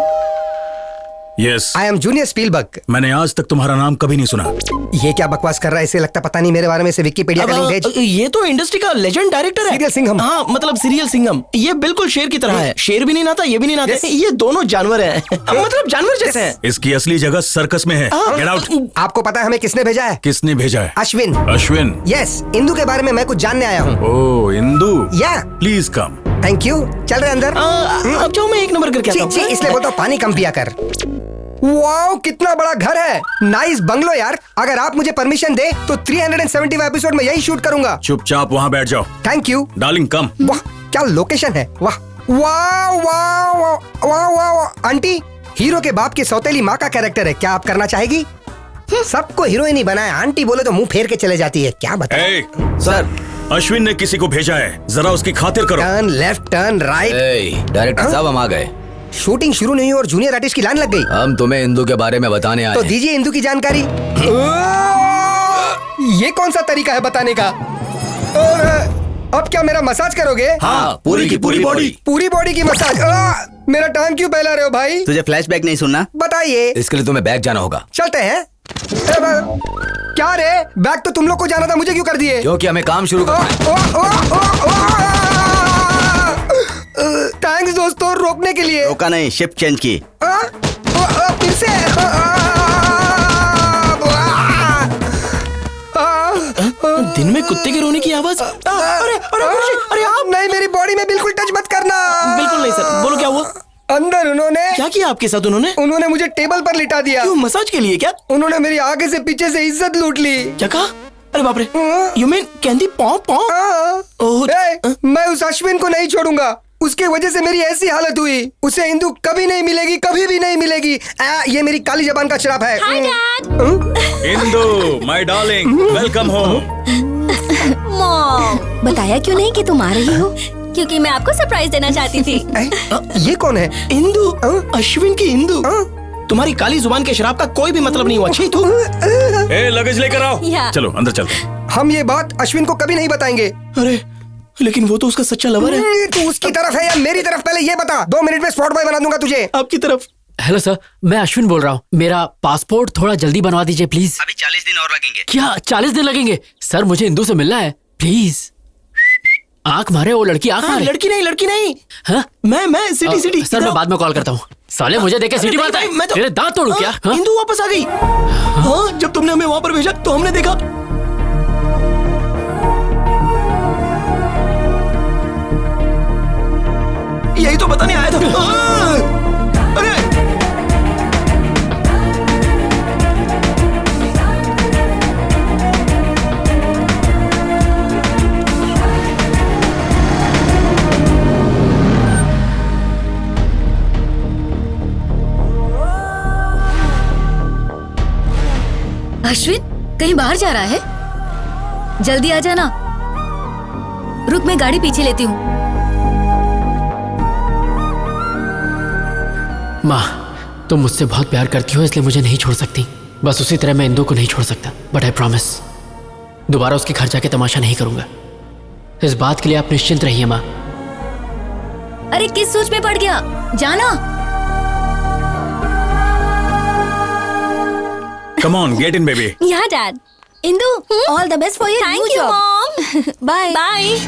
Yes, I am junior Spielberg. मैंने आज तक तुम्हारा नाम कभी नहीं सुना। ये क्या बकवास कर रहा है? इसे लगता पता नहीं मेरे बारे में से विकिपीडिया का लिंक भेज। ये तो इंडस्ट्री का लेजेंड डायरेक्टर है। सीरियल सिंघम। हाँ मतलब सीरियल सिंघम। ये बिल्कुल शेर की तरह है। शेर भी नहीं नाता, ये भी नहीं नाता। ये दोनों जानवर हैं। मतलब जानवर जैसे हैं। इसकी असली जगह सर्कस में है। Get out. आपको पता है हमें किसने भेजा है? किसने भेजा है? अश्विन। अश्विन? यस, इंदू के बारे में मैं कुछ जानने आया हूँ। ओ इंदू, या प्लीज कम। Thank you. चल रहे अंदर। अब जाओ, मैं 1 नंबर करके आता हूँ। इसलिए बोलता हूँ पानी कम पिया कर। वाओ, कितना बड़ा घर है। नाइस बंगलो यार। अगर आप मुझे परमिशन दे तो 375 एपिसोड में यही शूट करूंगा। चुपचाप वहाँ बैठ जाओ। Thank you darling come. वाह क्या लोकेशन है। वाह वाह वाह वाह वाह। आंटी, हीरो के बाप की सौतेली माँ का कैरेक्टर है, क्या आप करना चाहेगी? सबको हीरोइन ही बनाया, आंटी बोले तो मुंह फेर के चले जाती है। क्या बताएं? सर, अश्विन ने किसी को भेजा है, जरा उसकी खातिर करो। Turn left, turn right. Director साहब हम आ गए। शूटिंग शुरू नहीं हुई और जूनियर आर्टिस्ट की लाइन लग गई। हम तुम्हें इंदू के बारे में बताने आए तो हैं। दीजिए इंदू की जानकारी। ये कौन सा तरीका है बताने का? और अब क्या मेरा मसाज करोगे? हाँ, पूरी की पूरी बॉडी। पूरी बॉडी की मसाज। मेरा टांग क्यों फैला रहे हो भाई? तुझे फ्लैशबैक नहीं सुनना? बताइए। इसके लिए तुम्हें बैग जाना होगा। चलते हैं। क्या रे, बैग तो तुम लोग को जाना था, मुझे क्यों कर दिए? क्योंकि हमें काम शुरू करना है। थैंक्स दोस्तों, रोकने के लिए। रोका नहीं, शिफ्ट चेंज की। फिर से। दिन में कुत्ते के रोने की आवाज। अरे आप नहीं, मेरी बॉडी में बिल्कुल टच मत करना। बिल्कुल नहीं सर। बोलो क्या हुआ? अंदर उन्होंने क्या किया आपके साथ? उन्होंने मुझे टेबल पर लिटा दिया। क्यों, मसाज के लिए क्या? उन्होंने मेरी आगे से पीछे से इज्जत लूट ली। क्या कहा? अरे बाप रे, यू मीन कैंडी पॉप? मैं उस अश्विन को नहीं छोड़ूंगा। उसके वजह से मेरी ऐसी हालत हुई, उसे इंदू कभी नहीं मिलेगी, कभी भी नहीं मिलेगी। ये मेरी काली जबान का शराब है। Indu my darling, welcome home. Mom. बताया क्यों नहीं कि तुम आ रही हो? क्योंकि मैं आपको सरप्राइज देना चाहती थी। ये कौन है? इंदु, अश्विन की इंदु। तुम्हारी काली जुबान के शराब का कोई भी मतलब नहीं हुआ। छी तू। ए, लगेज लेकर आओ। या। चलो अंदर चलते। हम ये बात अश्विन को कभी नहीं बताएंगे। अरे लेकिन वो तो उसका सच्चा लवर है। तू उसकी तरफ है या मेरी तरफ, पहले ये बता। 2 मिनट में स्पॉट बॉय बना दूंगा तुझे। आपकी तरफ। हेलो सर, मैं अश्विन बोल रहा हूँ। मेरा पासपोर्ट थोड़ा जल्दी बनवा दीजिए प्लीज। अभी 40 दिन और लगेंगे। क्या 40 दिन लगेंगे? सर मुझे इंदु से मिलना है प्लीज। आंख मारे वो लड़की, आंख मारे। लड़की नहीं, लड़की नहीं। हाँ? मैं सिटी। सर मैं बाद में कॉल करता हूँ। साले मुझे देखे सिटी मारता है। मैं तो तेरे दांत तोड़ू क्या? हाँ? इंदु वापस आ गई। हाँ, जब तुमने हमें वहां पर भेजा तो हमने देखा। यही तो बताने आया था। अरे अश्विन कहीं बाहर जा रहा है? जल्दी आ जाना। रुक, मैं गाड़ी पीछे लेती हूँ। माँ, तुम मुझसे बहुत प्यार करती हो इसलिए मुझे नहीं छोड़ सकती। बस उसी तरह मैं इंदु को नहीं छोड़ सकता। बट आई प्रॉमिस, दोबारा उसके घर जाके तमाशा नहीं करूंगा। इस बात के लिए आप निश्चिंत रहिए माँ। अरे किस सोच में पड़ गया? जाना। Come on, get in baby. यहाँ dad. Indu, all the best for your new job. Thank you mom. Bye bye.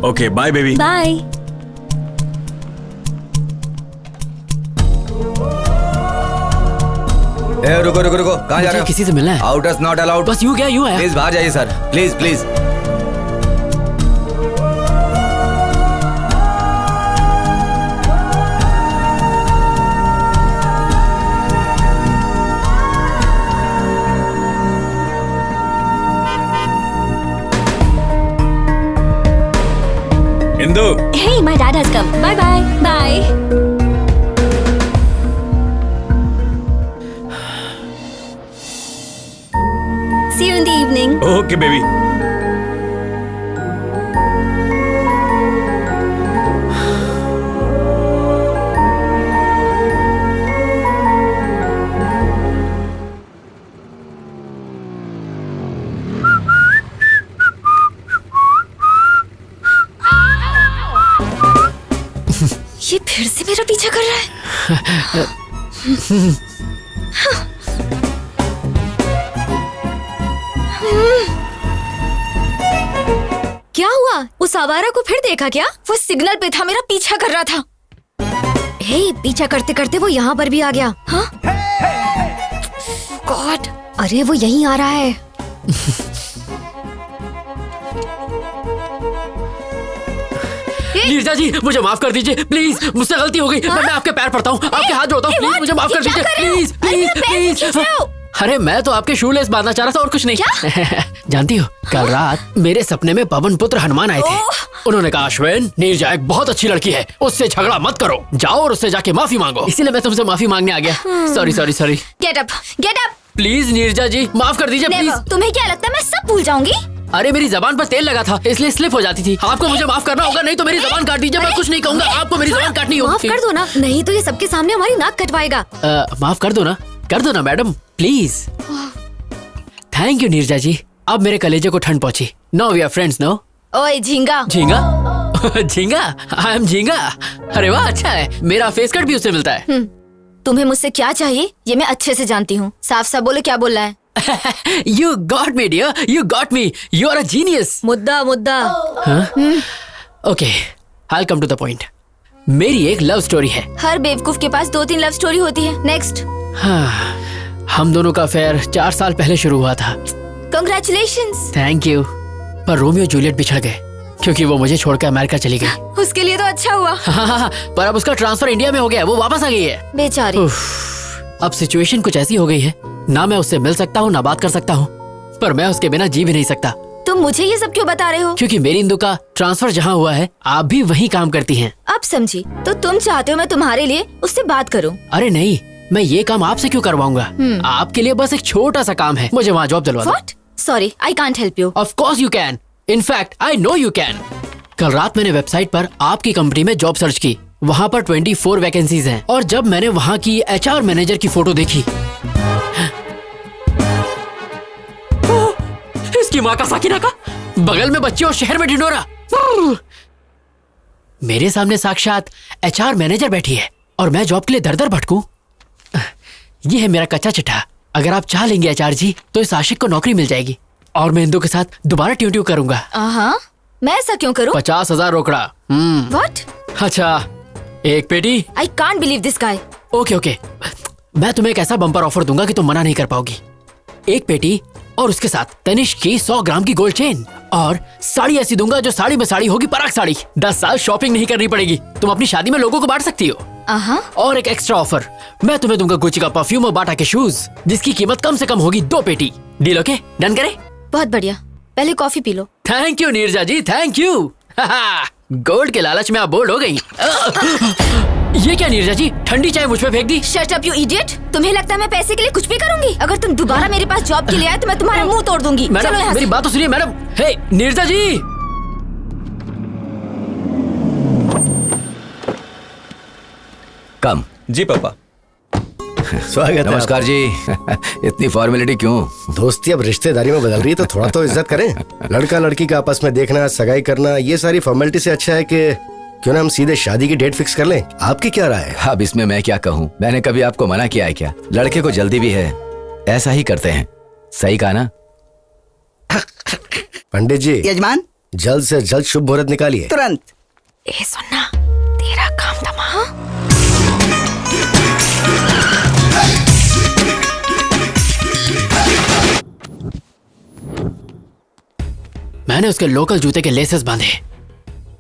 Okay bye baby. Bye. ए, रुको रुको रुको, कहाँ जा रहे हो? किसी से मिलना है। Outers not allowed. बस यूं गया, यूं आया। प्लीज बाहर जाइए sir, please please. Indu. Hey, my dad has come. Bye bye. Bye. See you in the evening. Okay baby. ये फिर से मेरा पीछा कर रहा है। क्या हुआ? उस आवारा को फिर देखा क्या? वो सिग्नल पे था, मेरा पीछा कर रहा था। हे, पीछा करते करते वो यहाँ पर भी आ गया। हाँ? गॉड, अरे वो यहीं आ रहा है। नीरजा जी, मुझे माफ कर दीजिए प्लीज, मुझसे गलती हो गई। मैं आपके पैर पड़ता हूँ, आपके हाथ जोड़ता हूँ। प्लीज मुझे माफ कर दीजिए, प्लीज प्लीज प्लीज। अरे मैं तो आपके शू लेस बांधना चाह रहा था और कुछ नहीं। जानती हो, कल रात मेरे सपने में पवन पुत्र हनुमान आए थे। उन्होंने कहा, अश्विन, नीरजा एक बहुत अच्छी लड़की है, उससे झगड़ा मत करो, जाओ और उससे जाके माफी मांगो। इसीलिए मैं तुमसे माफी मांगने आ गया। Sorry sorry sorry. Get up, get up. Please Neeraja ji, माफ कर दीजिए प्लीज। तुम्हें क्या लगता है मैं सब भूल जाऊंगी? अरे मेरी जबान पर तेल लगा था इसलिए स्लिप हो जाती थी। आपको मुझे माफ करना होगा, नहीं तो मेरी जबान काट दीजिए। मैं कुछ नहीं कहूंगा, आपको मेरी जबान काटनी होगी। माफ कर दो ना, नहीं तो ये सबके सामने हमारी नाक कटवाएगा। माफ कर दो ना madam, please. Thank you Neerja ji, अब मेरे कलेजे को ठंड पहुंची। No we are friends no. ओए झींगा। झींगा? झींगा? आई एम झींगा। अरे वाह, अच्छा है, मेरा फेस कट भी उससे मिलता है। तुम्हें मुझसे क्या चाहिए ये मैं अच्छे से जानती हूँ। साफ साफ बोलो, क्या बोलना है? You got me dear, you got me. You are a genius. मुद्दा मुद्दा। Okay, I'll come to the point. मेरी एक लव स्टोरी है। हर बेवकूफ के पास 2-3 लव स्टोरी होती है। नेक्स्ट। हाँ, हम दोनों का अफेयर 4 साल पहले शुरू हुआ था। Congratulations. Thank you. पर रोमियो जूलियट बिछड़ गए क्योंकि वो मुझे छोड़कर अमेरिका चली गई। उसके लिए तो अच्छा हुआ। हाँ, पर अब उसका ट्रांसफर इंडिया में हो गया, वो वापस आ गई है। बेचारी। अब सिचुएशन कुछ ऐसी हो गई है, ना मैं उससे मिल सकता हूँ ना बात कर सकता हूँ, पर मैं उसके बिना जी भी नहीं सकता। तुम मुझे ये सब क्यों बता रहे हो? क्योंकि मेरी इंदु का ट्रांसफर जहाँ हुआ है आप भी वहीं काम करती हैं। अब समझी। तो तुम चाहते हो मैं तुम्हारे लिए उससे बात करूं? अरे नहीं, मैं ये काम आपसे क्यों करवाऊंगा? आपके लिए बस एक छोटा सा काम है, मुझे वहाँ जॉब दिलवा दो। What? Sorry, I can't help you. Of course you can. In fact, I know you can. कल रात मैंने वेबसाइट पर आपकी कंपनी में जॉब सर्च की, वहाँ पर 24 वैकेंसीज हैं और जब मैंने वहाँ की HR मैनेजर की फोटो देखी, इसकी माँ का साकिना का बगल में बच्चे और शहर में ढिंडोरा। मेरे सामने साक्षात HR मैनेजर बैठी है और मैं जॉब के लिए दर दर भटकूं। ये है मेरा कच्चा चिट्ठा। अगर आप चाह लेंगे HR जी तो इस आशिक को नौकरी मिल जाएगी और मैं इंदु के साथ दोबारा ट्यू ट्यू करूंगा। मैं ऐसा क्यों करूं? 50,000 रोकड़ा। What? अच्छा, एक पेटी। I can't believe this guy. Okay, मैं तुम्हें एक ऐसा बम्पर ऑफर दूंगा कि तुम मना नहीं कर पाओगी। एक पेटी और उसके साथ तनिष्क की 100 ग्राम की गोल्ड चेन और साड़ी ऐसी दूंगा जो साड़ी में साड़ी होगी, पराग साड़ी। 10 साल शॉपिंग नहीं करनी पड़ेगी, तुम अपनी शादी में लोगों को बांट सकती हो। और एक एक्स्ट्रा ऑफर, मैं तुम्हें दूंगा गुच्ची का परफ्यूम और बाटा के शूज जिसकी कीमत कम से कम होगी 2 पेटी। Deal okay? डन करें? बहुत बढ़िया, पहले कॉफी पी लो। Thank you Neerja ji, thank you. Gold के लालच में आप बोल्ड हो गई। ये क्या नीरजा जी, ठंडी चाय मुझ पे फेंक दी? Shut up you idiot. तुम्हें लगता है मैं पैसे के लिए कुछ भी करूंगी? अगर तुम दोबारा मेरे पास जॉब के लिए आए तो मैं तुम्हारा मुंह तोड़ दूंगी। मैडम, चलो यहाँ मेरी से। बात तो सुनिए मैडम। हे नीरजा जी। कम। जी पापा। स्वागत है। नमस्कार जी। इतनी फॉर्मेलिटी क्यों? दोस्ती अब रिश्तेदारी में बदल रही है तो थोड़ा तो इज्जत करें। लड़का लड़की का आपस में देखना, सगाई करना, ये सारी फॉर्मेलिटी से अच्छा है कि क्यों ना हम सीधे शादी की डेट फिक्स कर लें। आपकी क्या राय है? अब इसमें मैं क्या कहूँ, मैंने कभी आपको मना किया है क्या? लड़के को जल्दी भी है, ऐसा ही करते हैं। सही कहा ना? पंडित जी, यजमान जल्द से जल्द शुभ मुहूर्त निकालिए। तुरंत। ए सुनना, तेरा काम तमाम। मैंने उसके लोकल जूते के लेसेस बांधे,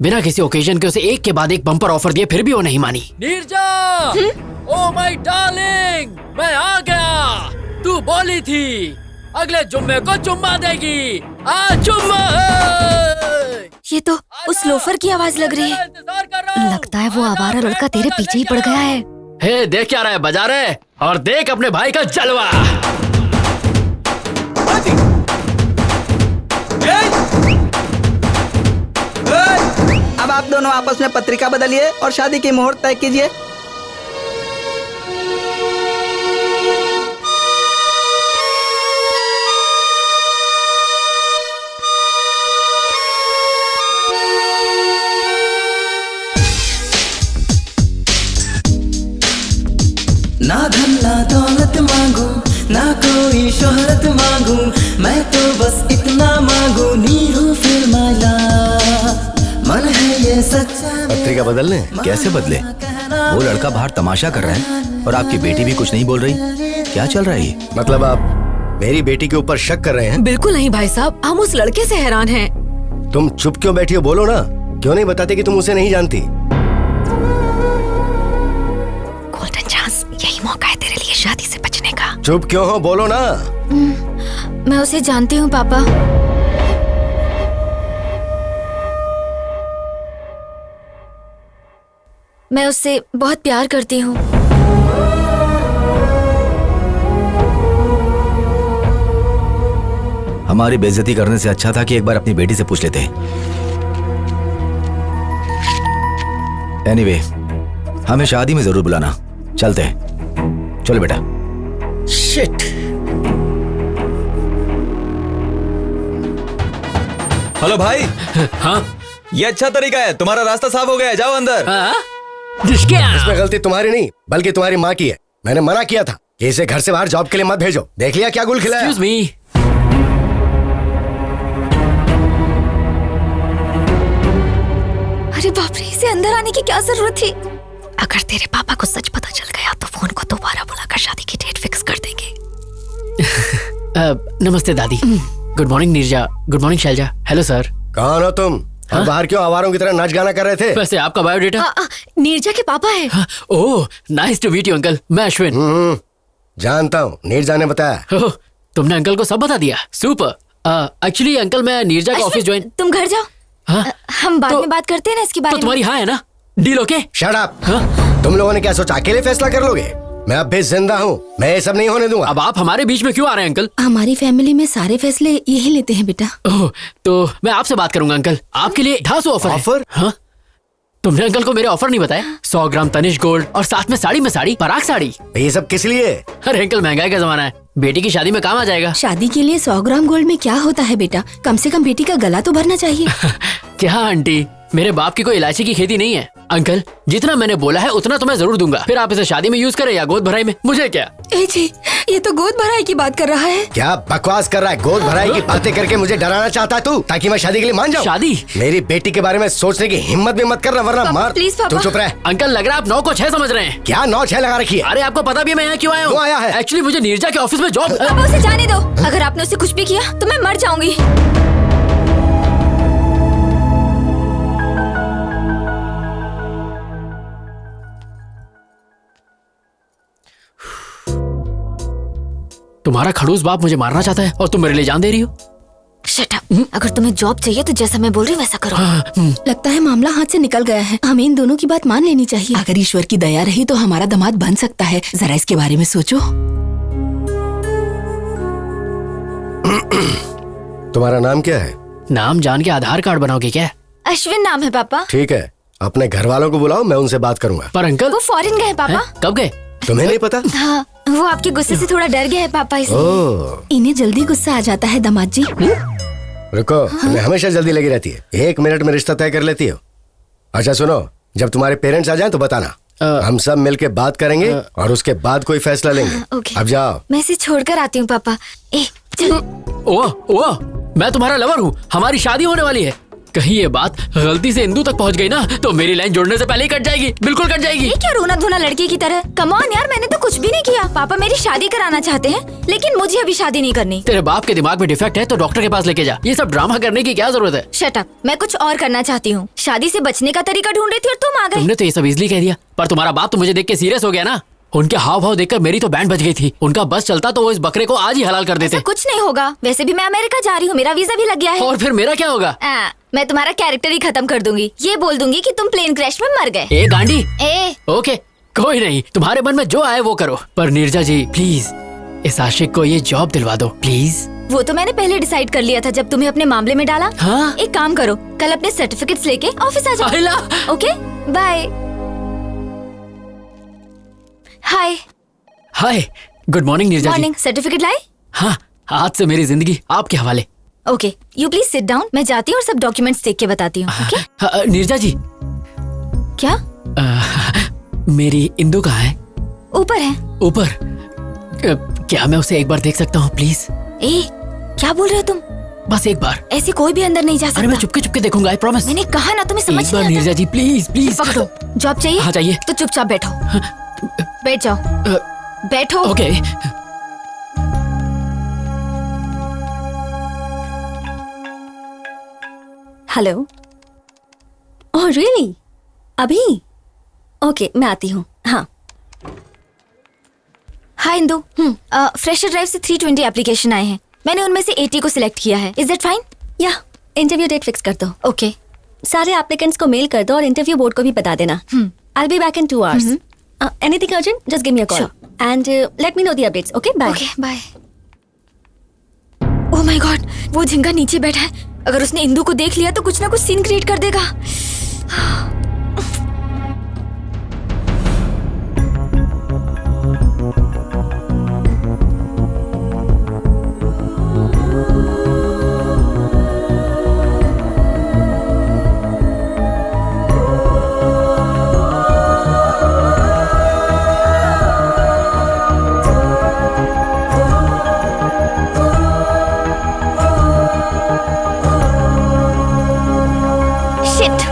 बिना किसी ओकेजन के उसे एक के बाद एक बम्पर ऑफर दिए, फिर भी वो नहीं मानी। नीरजा, ओ माय डार्लिंग, मैं आ गया। तू बोली थी अगले जुम्मे को चुम्मा देगी, आज चुम्मा है। ये तो उस लोफर की आवाज लग रही है। लगता है वो आवारा लड़का तेरे पीछे ही पड़ गया है। हे देख क्या रहा है, बजा रहे और देख अपने भाई का जलवा। अब आप दोनों आपस में पत्रिका बदलिए और शादी की मुहूर्त तय कीजिए। ना धन ना दौलत मांगू, ना कोई शोहरत मांगू, मैं तो बस इतना मांगू, नीरू फिर माला। मन है ये सच्चा। पत्रिका बदलने? कैसे बदले? वो लड़का बाहर तमाशा कर रहा है और आपकी बेटी भी कुछ नहीं बोल रही। क्या चल रहा है ये? मतलब आप मेरी बेटी के ऊपर शक कर रहे हैं? बिल्कुल नहीं भाई साहब, हम उस लड़के से हैरान हैं। तुम चुप क्यों बैठी हो? बोलो ना, क्यों नहीं बताते कि तुम उसे नहीं जानती? गोल्डन चांस, यही मौका है तेरे लिए शादी से बचने का। चुप क्यों हो? बोलो ना। मैं उसे जानती हूँ पापा। मैं उससे बहुत प्यार करती हूँ। हमारी बेइज्जती करने से अच्छा था कि एक बार अपनी बेटी से पूछ लेते। एनीवे, हमें शादी में जरूर बुलाना। चलते हैं, चलो बेटा। शिट। हेलो भाई। हाँ, ये अच्छा तरीका है, तुम्हारा रास्ता साफ हो गया है, जाओ अंदर। इसमें गलती तुम्हारी नहीं बल्कि तुम्हारी माँ की है। मैंने मना किया था कि इसे घर से बाहर जॉब के लिए मत भेजो। देख लिया क्या गुल खिलाया? Excuse me. अरे बाप रे, इसे अंदर आने की क्या जरूरत थी? अगर तेरे पापा को सच पता चल गया तो फोन को दोबारा बुलाकर शादी की डेट फिक्स कर देंगे। नमस्ते दादी। Good morning Neerja. Good morning Shailja. Hello sir. कौन हो तुम? और बाहर क्यों आवारों की तरह नाच गाना कर रहे थे? वैसे आपका बायोडेटा? नीरजा के पापा है। Oh, nice to meet you uncle. मैं अश्विन। जानता हूँ, नीरजा ने बताया। ओह, तुमने अंकल को सब बता दिया। सुपर। एक्चुअली अंकल मैं नीरजा का ऑफिस ज्वाइन। तुम घर जाओ। हाँ? हम बाद तो- में बात करते हैं ना इसके बारे तो में। तुम्हारी हाँ है ना, डील ओके? Shut up. हाँ? तुम लोगों ने क्या सोचा अकेले फैसला कर लोगे? मैं अब भी जिंदा हूँ, मैं ये सब नहीं होने दूंगा। अब आप हमारे बीच में क्यों आ रहे हैं अंकल? हमारी फैमिली में सारे फैसले यही लेते हैं बेटा। ओह, तो मैं आपसे बात करूंगा अंकल। आपके लिए 250 ऑफर है। ऑफर? हाँ? तुमने अंकल को मेरे ऑफर नहीं बताया? 100 ग्राम तनिष्क गोल्ड और साथ में साड़ी में साड़ी, पराग साड़ी। ये सब किस लिए? अरे अंकल महंगाई का जमाना है, बेटी की शादी में काम आ जाएगा। शादी के लिए 100 ग्राम गोल्ड में क्या होता है बेटा? कम से कम बेटी का गला तो भरना चाहिए। क्या आंटी, मेरे बाप की कोई इलायची की खेती नहीं है। अंकल जितना मैंने बोला है उतना तो मैं जरूर दूंगा, फिर आप इसे शादी में यूज करें या गोद भराई में, मुझे क्या। ए जी, ये तो गोद भराई की बात कर रहा है। क्या बकवास कर रहा है? गोद भराई की बातें करके मुझे डराना चाहता है तू, ताकि मैं शादी के लिए मान जाऊं? शादी? मेरी बेटी के बारे में सोचने की हिम्मत भी मत करना, वरना मार। प्लीज पापा। तू चुप रह। अंकल लग रहा है आप 9 को 6 समझ रहे हैं। क्या 9-6 लगा रखी है? अरे आपको पता भी है मैं यहाँ क्यों आया हूँ? क्यों आया है? एक्चुअली मुझे नीरजा के ऑफिस में जॉब। पापा उसे जाने दो, अगर आपने उसे कुछ भी किया तो मैं मर जाऊंगी। तुम्हारा खड़ूस बाप मुझे मारना चाहता है और तुम मेरे लिए जान दे रही हो। Shut up. अगर तुम्हें जॉब चाहिए तो जैसा मैं बोल रही हूँ वैसा करो। लगता है मामला हाथ से निकल गया है, हमें इन दोनों की बात मान लेनी चाहिए। अगर ईश्वर की दया रही तो हमारा दामाद बन सकता है, जरा इसके बारे में सोचो। तुम्हारा नाम क्या है? नाम जान के आधार कार्ड बनाओगे क्या? अश्विन नाम है पापा। ठीक है, अपने घर वालों को बुलाओ, मैं उनसे बात करूंगा। पर अंकल वो फॉरेन गए पापा। हैं? कब गए? तुम्हें नहीं पता? हाँ, वो आपके गुस्से से थोड़ा डर गए हैं पापा, इसलिए ओह, इन्हें जल्दी गुस्सा आ जाता है दामाद जी। रुको, तुम्हें हमेशा जल्दी लगी रहती है, 1 मिनट में रिश्ता तय कर लेती हो। अच्छा सुनो, जब तुम्हारे पेरेंट्स आ जाएं तो बताना, हम सब मिलके बात करेंगे और उसके बाद कोई फैसला लेंगे। ओके। अब जाओ। मैं इसे छोड़कर आती हूँ पापा। ए चलो। ओह, मैं तुम्हारा लवर हूँ, हमारी शादी होने वाली है। कहीं ये बात गलती से इंदू तक पहुंच गई ना तो मेरी लाइन जोड़ने से पहले ही कट जाएगी, बिल्कुल कट जाएगी। ये क्या रोना धोना लड़के की तरह? कम ऑन यार, मैंने तो कुछ भी नहीं किया। पापा मेरी शादी कराना चाहते हैं, लेकिन मुझे अभी शादी नहीं करनी। तेरे बाप के दिमाग में डिफेक्ट है तो डॉक्टर के पास लेके जा, ये सब ड्रामा करने की क्या जरूरत है? Shut up. मैं कुछ और करना चाहती हूँ। शादी से बचने का तरीका ढूंढ रही थी और तुम आ गए। तुमने तो ये सब इजली कह दिया, पर तुम्हारा बाप तो मुझे देख के सीरियस हो गया ना। उनके हाव भाव देखकर मेरी तो बैंड बज गई थी। उनका बस चलता तो वो इस बकरे को आज ही हलाल कर देते। ऐसा कुछ नहीं होगा, वैसे भी मैं अमेरिका जा रही हूँ, मेरा वीजा भी लग गया है। और फिर मेरा क्या होगा? मैं तुम्हारा कैरेक्टर ही खत्म कर दूंगी। ये बोल दूंगी कि तुम प्लेन क्रैश में मर गए। ए गांडी। ए ओके, कोई नहीं, तुम्हारे मन में जो आए वो करो, पर नीरजा जी प्लीज इस आशिक को ये जॉब दिलवा दो प्लीज। वो तो मैंने पहले डिसाइड कर लिया था जब तुम्हें अपने मामले में डाला। हाँ? एक काम करो, कल अपने सर्टिफिकेट्स लेके ऑफिस आ जाओ। आहिला। Okay bye. Hi. Hi, good morning Neeraja ji. Morning. Certificate लाए? हाँ, आज से मेरी जिंदगी आपके हवाले। Okay, you please sit down. मैं जाती हूँ और सब डॉक्यूमेंट्स देख के बताती हूँ। ओके? नीरजा जी। क्या? मेरी इंदू कहाँ है? ऊपर है। ऊपर? क्या मैं उसे एक बार देख सकता हूँ प्लीज? ए, क्या बोल रहे हो तुम? बस एक बार। ऐसे कोई भी अंदर नहीं जा सकता। अरे मैं चुपके चुपके देखूंगा, आई प्रॉमिस। मैंने कहा ना, तुम्हें समझ एक बार नहीं आता। नीरजा जी प्लीज प्लीज। पकड़ो। जॉब चाहिए? हाँ चाहिए। तो चुपचाप बैठो। बैठ जाओ। बैठो। ओके। हेलो। Oh really? अभी? ओके, मैं आती हूँ। हाँ। हाय इंदु। फ्रेशर ड्राइव से 320 एप्लीकेशन आए हैं। मैंने उनमें से 80 को सिलेक्ट किया है। Is that fine? या इंटरव्यू डेट फिक्स कर दो। ओके। सारे एप्लीकेंट्स को मेल कर दो और इंटरव्यू बोर्ड को भी बता देना। I'll be back in 2 hours. Anything urgent? Just give me a call. Sure. And let me know the updates. Okay? Bye. Okay bye. Oh my god, वो झिंगा नीचे बैठा है। अगर उसने इंदु को देख लिया तो कुछ ना कुछ सीन क्रिएट कर देगा। Shit.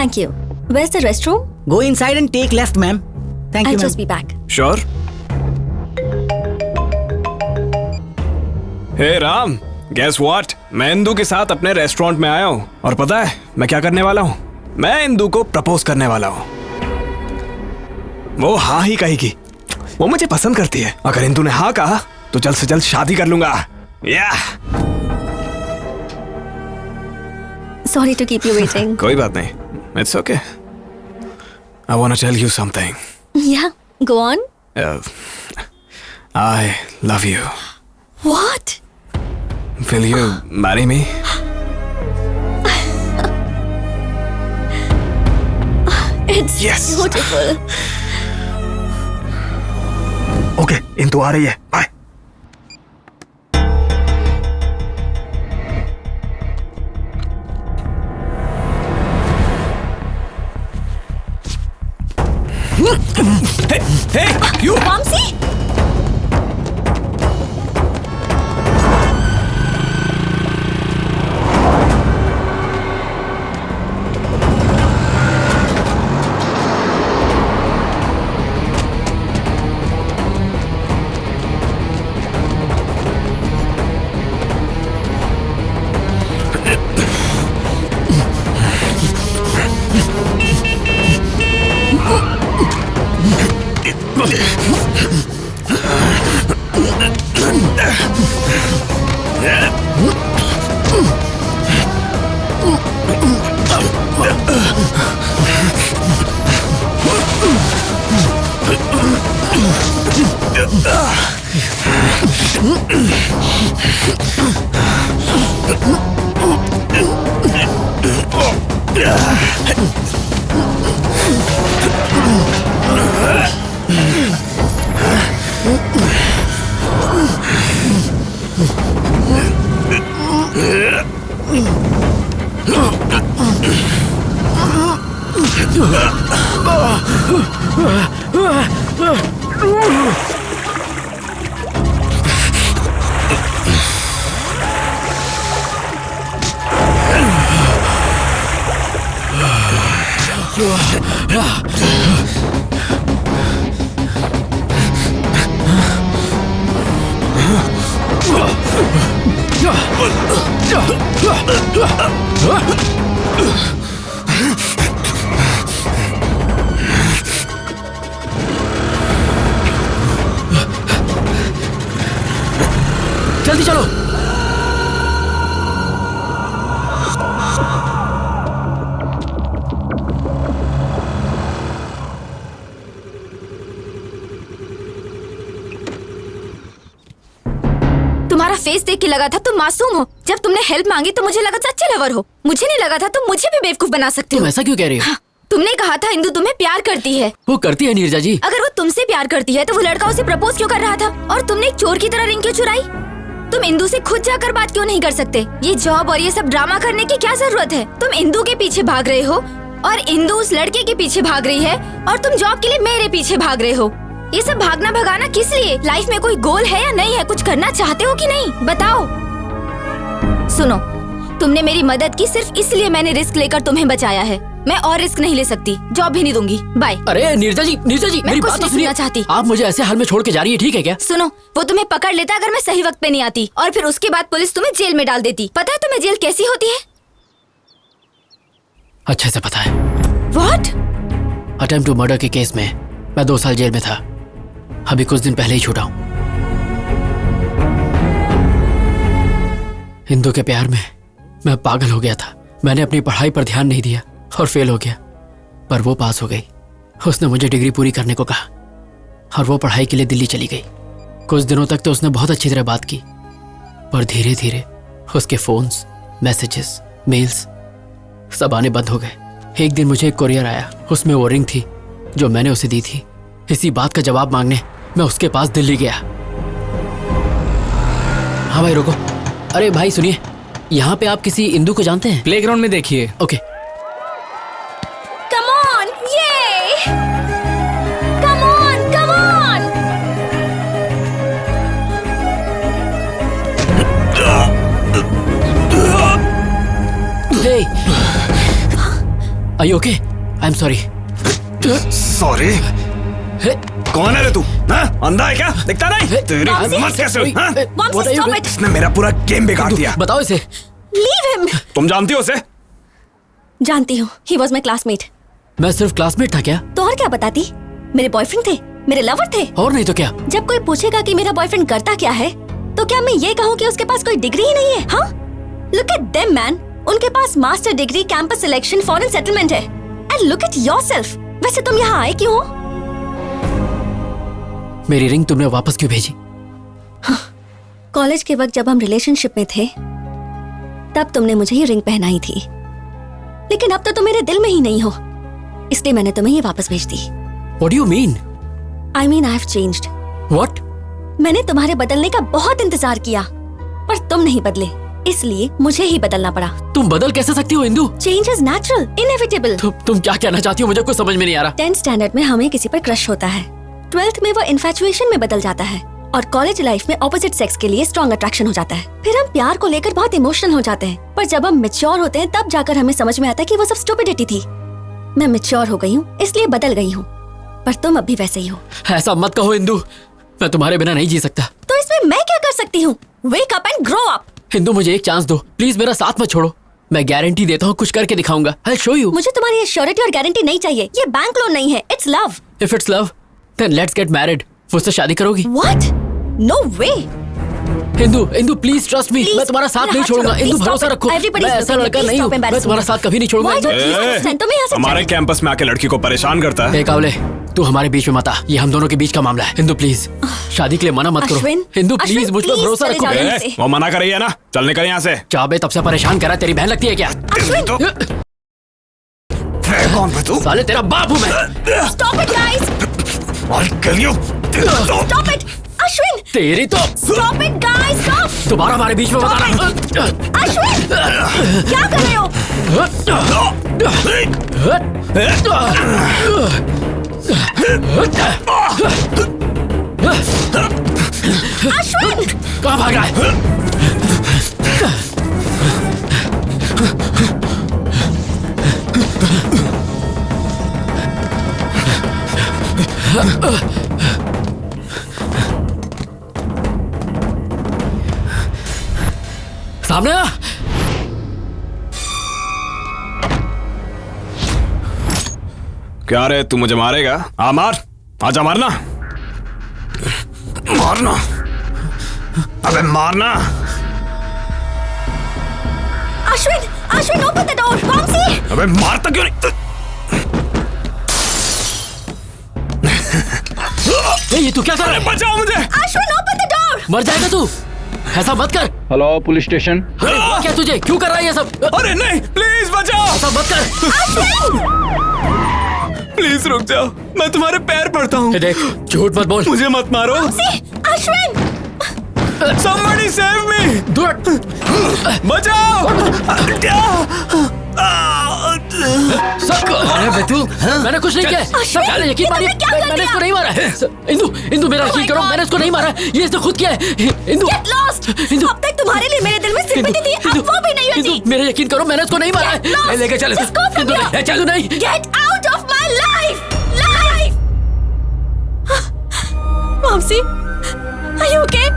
Thank you. Where's the restroom? Go inside and take left, ma'am. Thank I'll you, just ma'am. be back. Sure. हे राम, गेस व्हाट? मैं इंदू के साथ अपने रेस्टोरेंट में आया हूँ और पता है मैं क्या करने वाला हूँ? मैं इंदू को प्रपोज करने वाला हूँ। वो हाँ ही कहेगी। वो मुझे पसंद करती है। अगर इंदू ने हाँ कहा तो जल्द से जल्द शादी कर लूंगा। या Sorry to keep you waiting. कोई बात नहीं, it's okay. I wanna tell you something. Yeah, go on. I love you. What? Will you marry me? It's Yes. beautiful. Okay, Indu आ रही है। बाय। Hey, you! Vamsi? जल्दी चलो। तुम्हारा फेस देख के लगा था तुम मासूम हो। जब तुमने हेल्प मांगी तो मुझे लगा सच्चे लवर हो। मुझे नहीं लगा था तुम मुझे भी बेवकूफ बना सकते हो। तुम ऐसा क्यों कह रही हो? हाँ, तुमने कहा था इंदू तुम्हें प्यार करती है। वो करती है नीरजा जी। अगर वो तुमसे प्यार करती है तो वो लड़का उसे प्रपोज क्यों कर रहा था? और तुमने एक चोर की तरह रिंग क्यों चुराई? तुम इंदू से खुद जाकर बात क्यों नहीं कर सकते? ये जॉब और ये सब ड्रामा करने की क्या जरूरत है? तुम इंदू के पीछे भाग रहे हो और इंदू उस लड़के के पीछे भाग रही है और तुम जॉब के लिए मेरे पीछे भाग रहे हो। ये सब भागना भगाना किस लिए? लाइफ में कोई गोल है या नहीं है? कुछ करना चाहते हो कि नहीं? बताओ। सुनो, तुमने मेरी मदद की सिर्फ इसलिए मैंने रिस्क लेकर तुम्हें बचाया है। मैं और रिस्क नहीं ले सकती। जॉब भी नहीं दूंगी। बाय। अरे नीरजा जी मेरी बात तो सुनिए। चाहती। आप मुझे ऐसे हाल में छोड़ के जा रही है, ठीक है क्या? सुनो, वो तुम्हें पकड़ लेता अगर मैं सही वक्त पे नहीं आती, और फिर उसके बाद पुलिस तुम्हें जेल में डाल देती। पता है तुम्हें जेल कैसी होती है? अच्छे से पता है। What? अटेम्प्ट टू मर्डर के केस में मैं 2 साल जेल में था। अभी कुछ दिन पहले ही छूटा हूं। हिंदू के प्यार में मैं पागल हो गया था। मैंने अपनी पढ़ाई पर ध्यान नहीं दिया और फेल हो गया, पर वो पास हो गई। उसने मुझे डिग्री पूरी करने को कहा और वो पढ़ाई के लिए दिल्ली चली गई। कुछ दिनों तक तो उसने बहुत अच्छी तरह बात की, पर धीरे धीरे उसके फोन्स, मैसेजेस, मेल्स सब आने बंद हो गए। एक दिन मुझे एक कोरियर आया, उसमें वो रिंग थी जो मैंने उसे दी थी। इसी बात का जवाब मांगने मैं उसके पास दिल्ली गया। हाँ भाई रुको। अरे भाई सुनिए, यहाँ पे आप किसी इंदू को जानते हैं? प्लेग्राउंड में देखिए। Okay. Come on, yay! Come on, come on! Hey! Are you okay? I'm sorry. Sorry. कौन है रे तू? हाँ? अंधा है क्या? दिखता नहीं? तेरी हिम्मत कैसे हुई? हाँ? Vamsi, stop it. इसने मेरा पूरा गेम बिगाड़ दिया। बताओ इसे। Leave him. तुम जानती हो उसे? जानती हूँ, he was my classmate. मैं सिर्फ क्लासमेट था क्या? तो और क्या बताती? मेरे बॉयफ्रेंड थे, मेरे लवर थे। और नहीं तो क्या? जब कोई पूछेगा कि मेरा बॉयफ्रेंड करता क्या है, तो क्या मैं ये कहूँ कि उसके पास कोई डिग्री ही नहीं है? हाँ? Look at them, man. उनके पास master degree, campus selection, foreign settlement है। And look at yourself. वैसे तुम यहाँ आए क्यों हो? मेरी रिंग तुमने वापस क्यों भेजी? कॉलेज के वक्त जब हम रिलेशनशिप में थे, तब तुमने मुझे ये रिंग पहनाई थी। लेकिन अब तो तुम मेरे दिल में ही नहीं हो, इसलिए मैंने तुम्हें ये वापस भेज दी। What do you mean? I mean I have changed. What? मैंने तुम्हारे बदलने का बहुत इंतजार किया, पर तुम नहीं बदले, इसलिए मुझे ही बदलना पड़ा। तुम बदल कैसे सकती हो Indu? Change is natural, inevitable. तुम क्या कहना चाहती हो? मुझे कुछ समझ में नहीं आ रहा। 10th स्टैंडर्ड में हमें किसी पर क्रश होता है, 12th में वो इन्फैचुएशन में बदल जाता है, और कॉलेज लाइफ में ऑपोजिट सेक्स के लिए स्ट्रॉन्ग अट्रैक्शन हो जाता है। फिर हम प्यार को लेकर बहुत इमोशनल हो जाते हैं, पर जब हम मैच्योर होते हैं तब जाकर हमें समझ में आता है कि वो सब स्टुपिडिटी थी। मैं मैच्योर हो गई हूँ, इसलिए बदल गई हूँ, पर तुम अब भी वैसे ही हो। ऐसा मत कहो इंदु, मैं तुम्हारे बिना नहीं जी सकता। तो इसमें मैं क्या कर सकती हूँ? Wake up and grow up. Indu मुझे एक चांस दो, प्लीज मेरा साथ मत छोड़ो। मैं गारंटी देता हूँ, कुछ करके दिखाऊंगा। I'll show you. मुझे तुम्हारी श्योरिटी और गारंटी नहीं चाहिए, ये बैंक लोन नहीं है, it's love. If it's love, then let's get married. मुझसे शादी करोगी? What? No way. Indu please trust me, मैं तुम्हारा साथ नहीं छोड़ूंगा। इंदु भरोसा रखो, मैं ऐसा लड़का नहीं हूँ, मैं तुम्हारा साथ कभी नहीं छोड़ूंगा। हमारे कैंपस में आके लड़की को परेशान करता है। कावले, तू हमारे बीच में मत आ, ये हम दोनों के बीच का मामला है। इंदु प्लीज, शादी के लिए मना मत करो। इंदु प्लीज, मुझ पर भरोसा रखो। वो मना कर रही है ना, चल निकल यहाँ से। चाबे तब से परेशान करा, तेरी बहन लगती है क्या? कौन है तू? साले तेरा बाप हूँ मैं। Stop it, guys. Stop it. Ashwin! तेरी तो Stop it, guys! Stop! दोबारा हमारे बीच में बताना। अश्विन! क्या कर रहे हो? अश्विन! कहाँ भाग रहा है? सामने आ। क्या रे, तू मुझे मारेगा? आ मार, आजा मारना, मारना, अबे मारना। Ashwin! Ashwin, open the door! Vamsi! अबे मारता क्यों नहीं? ये तू क्या कर रहा है? बचाओ मुझे! Ashwin, open the door! मर जाएगा तू, ऐसा मत कर। Hello police station. क्या तुझे क्यों कर रहा है ये सब? अरे नहीं, प्लीज बचाओ। ऐसा मत कर। प्लीज रुक जाओ, मैं तुम्हारे पैर पड़ता हूँ। देख, झूठ मत बोल। मुझे मत मारो। अश्विन! Somebody save me! बचाओ! अरे बेटू, मैंने कुछ नहीं किया। सब कहने यकीन मानिए, मैंने इसको नहीं मारा। इंदु मेरा यकीन करो, मैंने इसको नहीं मारा, ये इसने खुद किया है। Indu, Get lost! अब तक तुम्हारे लिए मेरे दिल में सिंपैथी थी, अब वो भी नहीं होती। मेरा यकीन करो, मैंने इसको नहीं मारा। लेके चल, चल नहीं। Get out of my life! Life! Vamsi, are you okay?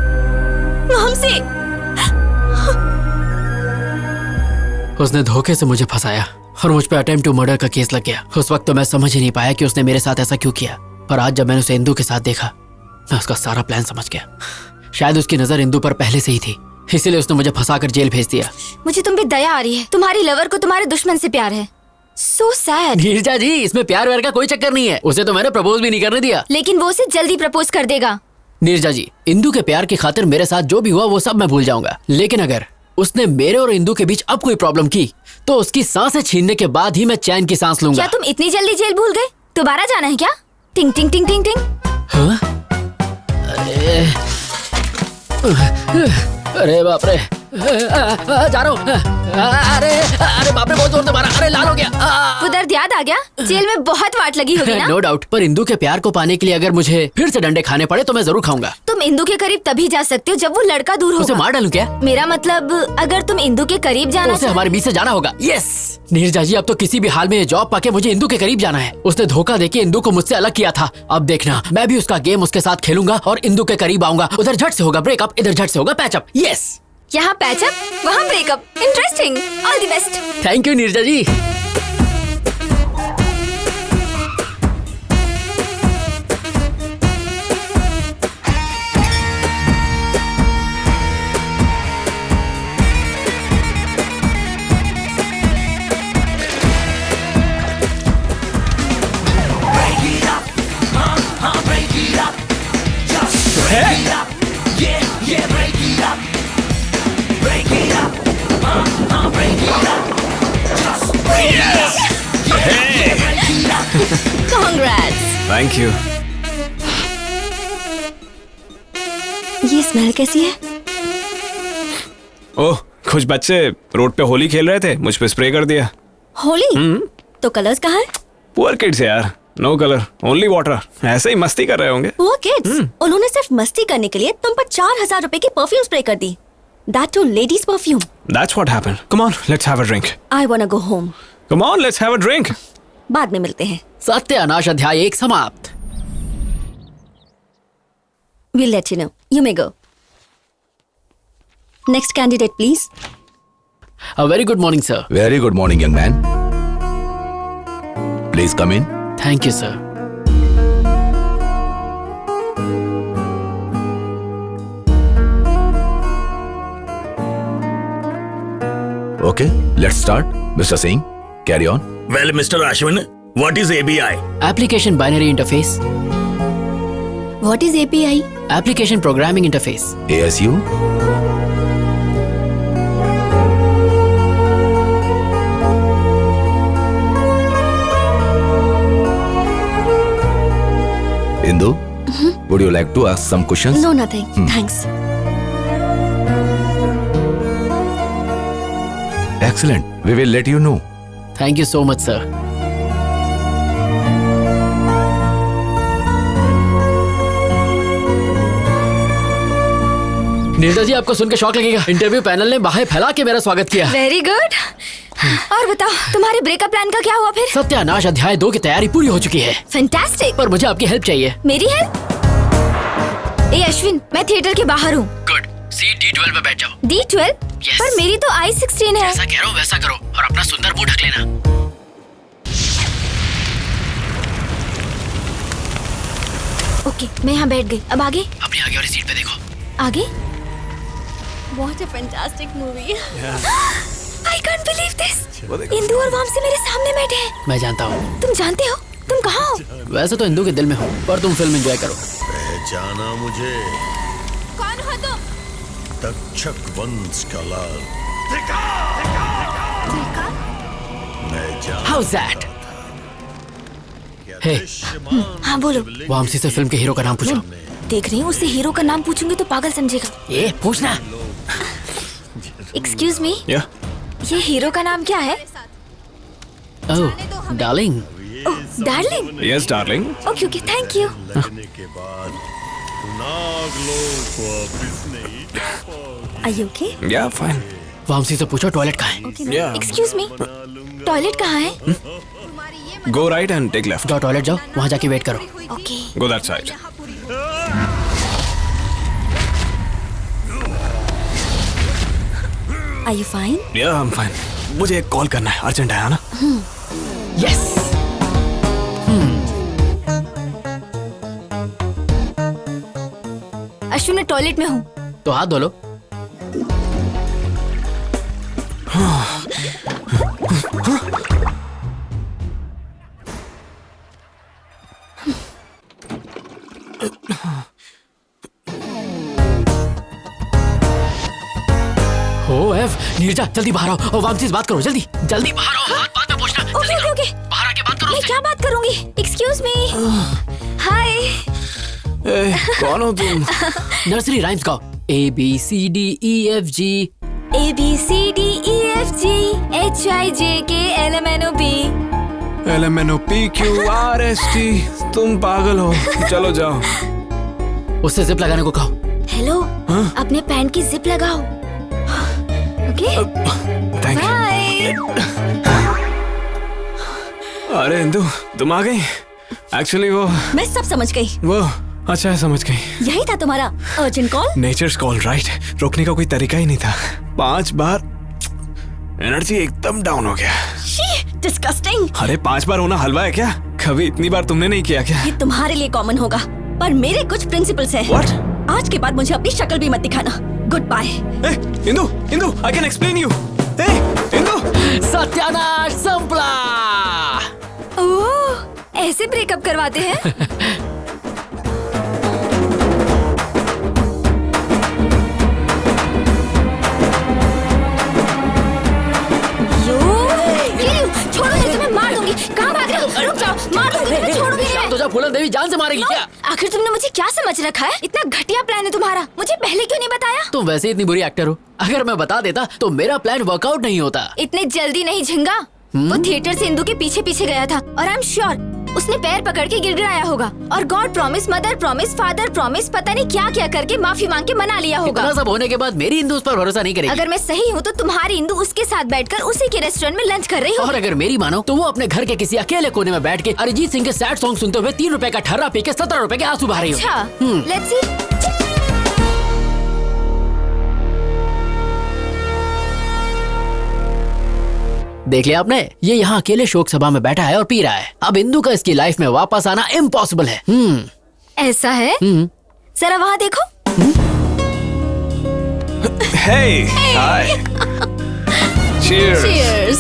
Vamsi! उसने धोखे से मुझे फंसाया और मुझ पे अटेम्प्ट टू मर्डर का केस लग गया। उस वक्त तो मैं समझ ही नहीं पाया कि उसने मेरे साथ ऐसा क्यों किया, पर आज जब मैंने उसे इंदु के साथ देखा, मैं उसका सारा प्लान समझ गया। शायद उसकी नजर इंदु पर पहले से ही थी, इसीलिए उसने मुझे फंसाकर जेल भेज दिया। मुझे तुम पे दया आ रही है, तुम्हारी लवर को तुम्हारे दुश्मन से प्यार है। So sad. नीरजा जी, इसमें प्यार व्यार का कोई चक्कर नहीं है, उसे तो मैंने प्रपोज भी नहीं करने दिया। लेकिन वो उसे जल्दी प्रपोज कर देगा। नीरजा जी, इंदु के प्यार की खातिर मेरे साथ जो भी हुआ वो सब मैं भूल जाऊंगा, लेकिन अगर उसने मेरे और इंदु के बीच अब कोई प्रॉब्लम की तो उसकी सांसें छीनने के बाद ही मैं चैन की सांस लूंगा। क्या तुम इतनी जल्दी जेल भूल गए? दोबारा जाना है क्या? टिंग टिंग टिंग टिंग टिंग। हाँ? अरे बाप रे, जा रहा हूँ। अरे बाप रे, बहुत जोर से मारा। अरे लाल हो गया। वो दर्द याद आ गया? जेल में बहुत वाट लगी होगी ना? नो डाउट, पर इंदू के प्यार को पाने के लिए अगर मुझे फिर से डंडे खाने पड़े तो मैं जरूर खाऊंगा। तुम इंदू के करीब तभी जा सकते हो जब वो लड़का दूर उसे होगा। मार डालूं क्या? मेरा मतलब अगर तुम इंदू के करीब तो जाना उसे हमारे बीच से जाना होगा। यस नीरजा जी, अब तो किसी भी हाल में ये जॉब पाके मुझे इंदू के करीब जाना है। उसने धोखा देके इंदू को मुझसे अलग किया था। अब देखना, मैं भी उसका गेम उसके साथ खेलूंगा और इंदू के करीब आऊंगा। उधर झट से होगा ब्रेकअप, इधर झट से होगा पैचअप। यस, यहाँ पैचअप, वहाँ breakup. Interesting. All the best. Thank you Neerja ji. Congrats। Thank you. ये स्मेल कैसी है? ओह, कुछ बच्चे रोड पे होली खेल रहे थे, मुझ पे स्प्रे कर दिया। होली? तो कलर्स कहाँ हैं? पुअर किड्स यार, नो कलर ओनली वाटर। ऐसे ही मस्ती कर रहे होंगे। वो किड्स, उन्होंने सिर्फ मस्ती करने के लिए तुम पर 4000 रुपए की परफ्यूम स्प्रे कर दी। That too ladies perfume। That's what happened. Come on, let's have a drink. I wanna go home। Come on, let's have a drink. बाद में मिलते हैं। सत्यानाश अध्याय 1 समाप्त। We'll let you know. You may go। Next candidate, please। A very good morning, sir। Very good morning, young man. Please come in. Thank you, sir। Okay, let's start. Mr. Singh, carry on. Well, Mr. Ashwin, what is ABI? Application Binary Interface। What is API? Application Programming Interface। ASU. Indu, would you like to ask some questions? No, nothing। Thanks। Excellent. We will let you know. Thank you so much, sir। Neerja जी, आपको सुन के शौक लगेगा। इंटरव्यू पैनल ने बाहें फैला के मेरा स्वागत किया। Very good. और बताओ, तुम्हारे ब्रेकअप प्लान का क्या हुआ फिर? सत्यानाश अध्याय 2 की तैयारी पूरी हो चुकी है। फैंटास्टिक। पर मुझे आपकी हेल्प चाहिए। मेरी हेल्प? ए अश्विन, मैं थिएटर के बाहर हूँ। गुड, सीट D12 पे बैठ जाओ। D12? Yes। पर मेरी तो I16 है। जैसा कह रहा हूँ वैसा करो और अपना सुंदर मुंह ढक लेना। ओके, मैं यहाँ बैठ गई। अब आगे? अपनी आगे वाली सीट पे देखो। आगे? What a fantastic movie। I can't believe this। Indu और वामसी मेरे सामने बैठे हैं। मैं जानता हूँ। तुम जानते हो? तुम कहाँ हो? वैसे तो इंदू के दिल में हो, पर तुम फिल्म एंजॉय करो। पहचाना मुझे? कौन हो तुम? तक्षक वंश का लाल। मैं जानता How's that? Hey, हाँ बोलो। वामसी से फिल्म के हीरो का नाम पूछो। देख रही हूँ, उससे हीरो का नाम पूछूंगी तो पागल समझेगा। ये पूछना। Excuse me, Yeah. ये हीरो का नाम क्या है? Oh, darling. Oh, darling. Yes, darling. Okay okay, thank you. लगने के बाद नागलोक वापिस नहीं जा पाओगे। Are you okay? Yeah, fine. Vamsi से पूछो टॉयलेट कहाँ है। Yeah. एक्सक्यूज मी, टॉयलेट कहाँ है? Go right and take left. जाओ टॉयलेट जाओ, वहाँ जाके वेट करो। Okay. Go that side. Are you fine? Yeah, I'm fine. मुझे एक कॉल करना है, अर्जेंट है ना? यस। अश्विन, मैं टॉयलेट में हूँ। तो हाथ धो लो। ओ एफ, नीरजा जल्दी बाहर आओ और वामसी से बात करो। जल्दी जल्दी बाहर आओ, बात बाद में पूछना। ओके ओके ओके, बाहर आके बात करो। मैं क्या बात करूंगी? Excuse me. हाय। कौन हो तुम? नर्सरी राइम्स गाओ। ABCDEFG ABCDEFG HIJKLMNOP। LMNOPQRST, तुम पागल हो। चलो जाओ। उससे जिप लगाने को कहो। हेलो, अपने पैंट की जिप लगाओ। Okay, thank you. अरे इंदु, तुम आ गई। एक्चुअली वो मैं सब समझ गई। वो अच्छा है, समझ गई। यही था तुम्हारा urgent call? Nature's call, right. रोकने का कोई तरीका ही नहीं था। 5 बार एनर्जी एकदम डाउन हो गया। डिस्गस्टिंग। अरे 5 बार होना हलवा है क्या? कभी इतनी बार तुमने नहीं किया क्या? ये तुम्हारे लिए कॉमन होगा, पर मेरे कुछ प्रिंसिपल्स हैं। What? आज के बाद मुझे अपनी शक्ल भी मत दिखाना। Good bye. Indu, Indu, I can explain you. Indu, सत्यानाश संपला। ओह, ऐसे ब्रेकअप करवाते हैं? छोड़ो नहीं, तुम्हें मार दूंगी। कहाँ भाग रहे हो? रुक जाओ, मार दूंगी, तुम्हें छोड़ूंगी नहीं। तो जा, फूलन देवी जान से मारेगी क्या? आखिर तुमने मुझे क्या समझ रखा है? इतना घटिया प्लान है तुम्हारा, मुझे पहले क्यों नहीं बताया? तुम वैसे इतनी बुरी एक्टर हो, अगर मैं बता देता तो मेरा प्लान वर्कआउट नहीं होता। इतने जल्दी नहीं झिंगा। वो थिएटर से इंदु के पीछे पीछे गया था और आई एम श्योर उसने पैर पकड़ के गिड़गिड़ाया होगा और God promise, mother promise, father promise, पता नहीं क्या क्या करके माफी मांग के मना लिया होगा। इतना सब होने के बाद मेरी इंदु उस पर भरोसा नहीं करेगी। अगर मैं सही हूँ तो तुम्हारी इंदु उसके साथ बैठकर उसी के रेस्टोरेंट में लंच कर रही हो। और अगर मेरी मानो तो वो अपने घर के किसी अकेले कोने में बैठ के अरिजीत सिंह के सैड सॉन्ग सुनते हुए 3 रुपए का ठर्रा पी के 17 रुपए के आंसू बहा रही हो। अच्छा, लेट्स सी। देख लिया आपने, ये यहाँ अकेले शोक सभा में बैठा है और पी रहा है। अब इंदु का इसकी लाइफ में वापस आना इम्पॉसिबल है। ऐसा है? जरा वहाँ देखो। Hey, hi. Cheers. Cheers.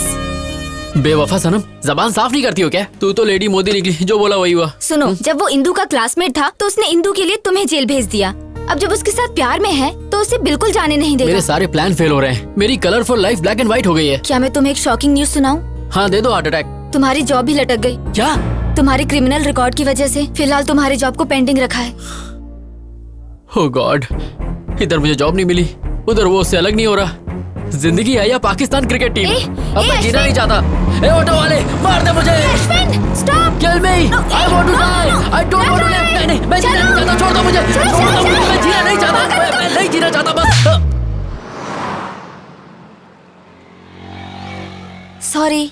बेवफा सनम, जबान साफ नहीं करती हो क्या? तू तो लेडी मोदी निकली, जो बोला वही हुआ। सुनो, जब वो इंदु का क्लासमेट था तो उसने इंदु के लिए तुम्हें जेल भेज दिया। अब जब उसके साथ प्यार में है तो उसे बिल्कुल जाने नहीं देगा। मेरे सारे प्लान फेल हो रहे हैं। मेरी colourful life black and white हो गई है। क्या मैं तुम्हें एक शॉकिंग न्यूज सुनाऊं? हाँ दे दो हार्ट अटैक। तुम्हारी जॉब भी लटक गई। क्या? तुम्हारे क्रिमिनल रिकॉर्ड की वजह से फिलहाल तुम्हारी जॉब को पेंडिंग रखा है। ओह गॉड, इधर मुझे जॉब नहीं मिली, उधर वो उससे अलग नहीं हो रहा। जिंदगी है या पाकिस्तान क्रिकेट टीम? अब मैं जीना नहीं चाहता। ए ऑटो वाले, मार दे मुझे। Stop, kill me, I want to die, I don't want to live. नहीं, मैं जीना नहीं चाहता, छोड़ दो मुझे, छोड़ दो मुझे, मैं जीना नहीं चाहता, मैं नहीं जीना चाहता बस। सॉरी।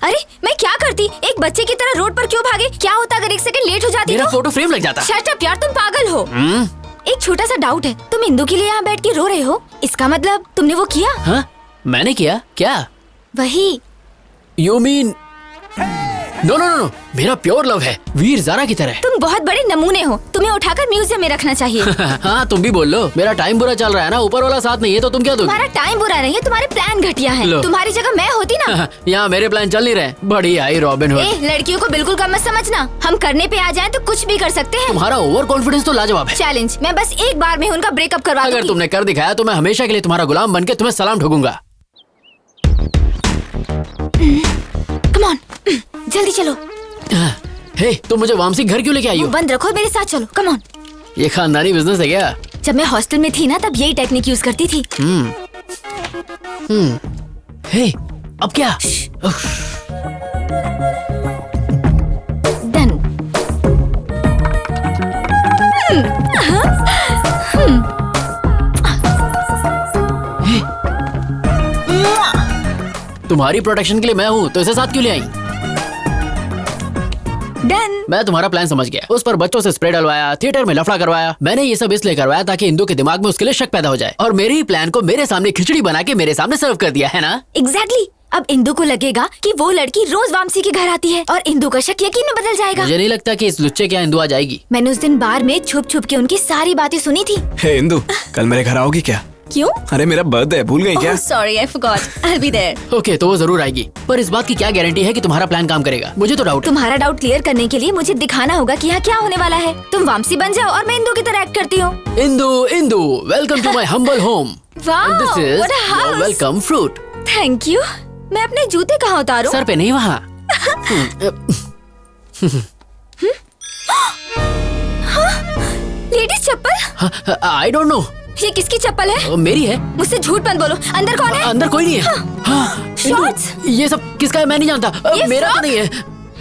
अरे मैं क्या करती, एक बच्चे की तरह रोड पर क्यों भागे? क्या होता अगर 1 सेकंड लेट हो जाती? मेरा फोटो फ्रेम लग जाता। शट अप यार, तुम पागल हो। एक छोटा सा डाउट है, तुम इंदु के लिए यहाँ बैठ के रो रहे हो, इसका मतलब तुमने वो किया? हाँ, मैंने किया क्या? वही। You mean no no no, मेरा प्योर लव है, वीर ज़ारा की तरह। तुम बहुत बड़े नमूने हो, तुम्हें उठाकर म्यूजियम में रखना चाहिए। हाँ तुम भी बोल लो, मेरा टाइम बुरा चल रहा है ना, ऊपर वाला साथ नहीं है तो तुम क्या दोगे? तुम्हारा टाइम बुरा नहीं है, तुम्हारे प्लान घटिया हैं। तुम्हारी जगह मैं होती ना। यहाँ मेरे प्लान चल नहीं रहे। बड़ी आई रॉबिन हुड। लड़कियों को बिल्कुल कम मत समझना, हम करने पे आ जाएं तो कुछ भी कर सकते हैं। तुम्हारा ओवर कॉन्फिडेंस तो लाजवाब है। चैलेंज, मैं बस एक बार में उनका ब्रेकअप करवा दूंगी। अगर तुमने कर दिखाया तो मैं हमेशा के लिए तुम्हारा गुलाम बनके तुम्हें सलाम ठोकूंगा। कम ऑन, जल्दी चलो। हे, तुम मुझे वामसी घर क्यों लेके आई हो? बंद रखो, मेरे साथ चलो, कम ऑन। ये खानदानी बिजनेस है क्या? जब मैं हॉस्टल में थी ना तब यही टेक्निक यूज करती थी। हे, अब क्या? डन। तुम्हारी प्रोटेक्शन के लिए मैं हूँ तो इसे साथ क्यों ले आई? डन। मैं तुम्हारा प्लान समझ गया। उस पर बच्चों से स्प्रे डलवाया, थिएटर में लफड़ा करवाया। मैंने ये सब इसलिए करवाया ताकि इंदु के दिमाग में उसके लिए शक पैदा हो जाए, और मेरे ही प्लान को मेरे सामने खिचड़ी बना के मेरे सामने सर्व कर दिया है ना? एग्जैक्टली। अब इंदु को लगेगा कि वो लड़की रोज वामसी के घर आती है और इंदु का शक यकीन में बदल जाएगा। मुझे नहीं लगता कि इस लुच्चे के यहाँ इंदु आ जाएगी। मैंने उस दिन बार में छुप छुप के उनकी सारी बातें सुनी थी। हे इंदु, कल मेरे घर आओगी क्या? क्यों? अरे मेरा बर्थडे है, भूल गई क्या? Sorry, I forgot, I will be there. Okay, तो वो जरूर आएगी, पर इस बात की क्या गारंटी है कि तुम्हारा प्लान काम करेगा? मुझे तो डाउट है। तुम्हारा डाउट क्लियर करने के लिए मुझे दिखाना होगा कि यहाँ क्या होने वाला है। तुम वामसी बन जाओ और मैं इंदु की तरह एक्ट करती हूँ। Indu, Indu, welcome to my humble home. Wow, this is what a house. Your welcome fruit. Thank you. मैं अपने जूते कहाँ उतारूं? सर पे नहीं, वहाँ। लेडीज चप्पल? I don't know. ये किसकी चप्पल है? मेरी है। मुझसे झूठ मत बोलो, अंदर कौन है? अंदर कोई नहीं है। शॉर्ट्स, ये सब किसका है मैं नहीं जानता। ये मेरा तो फ्रॉक? नहीं है।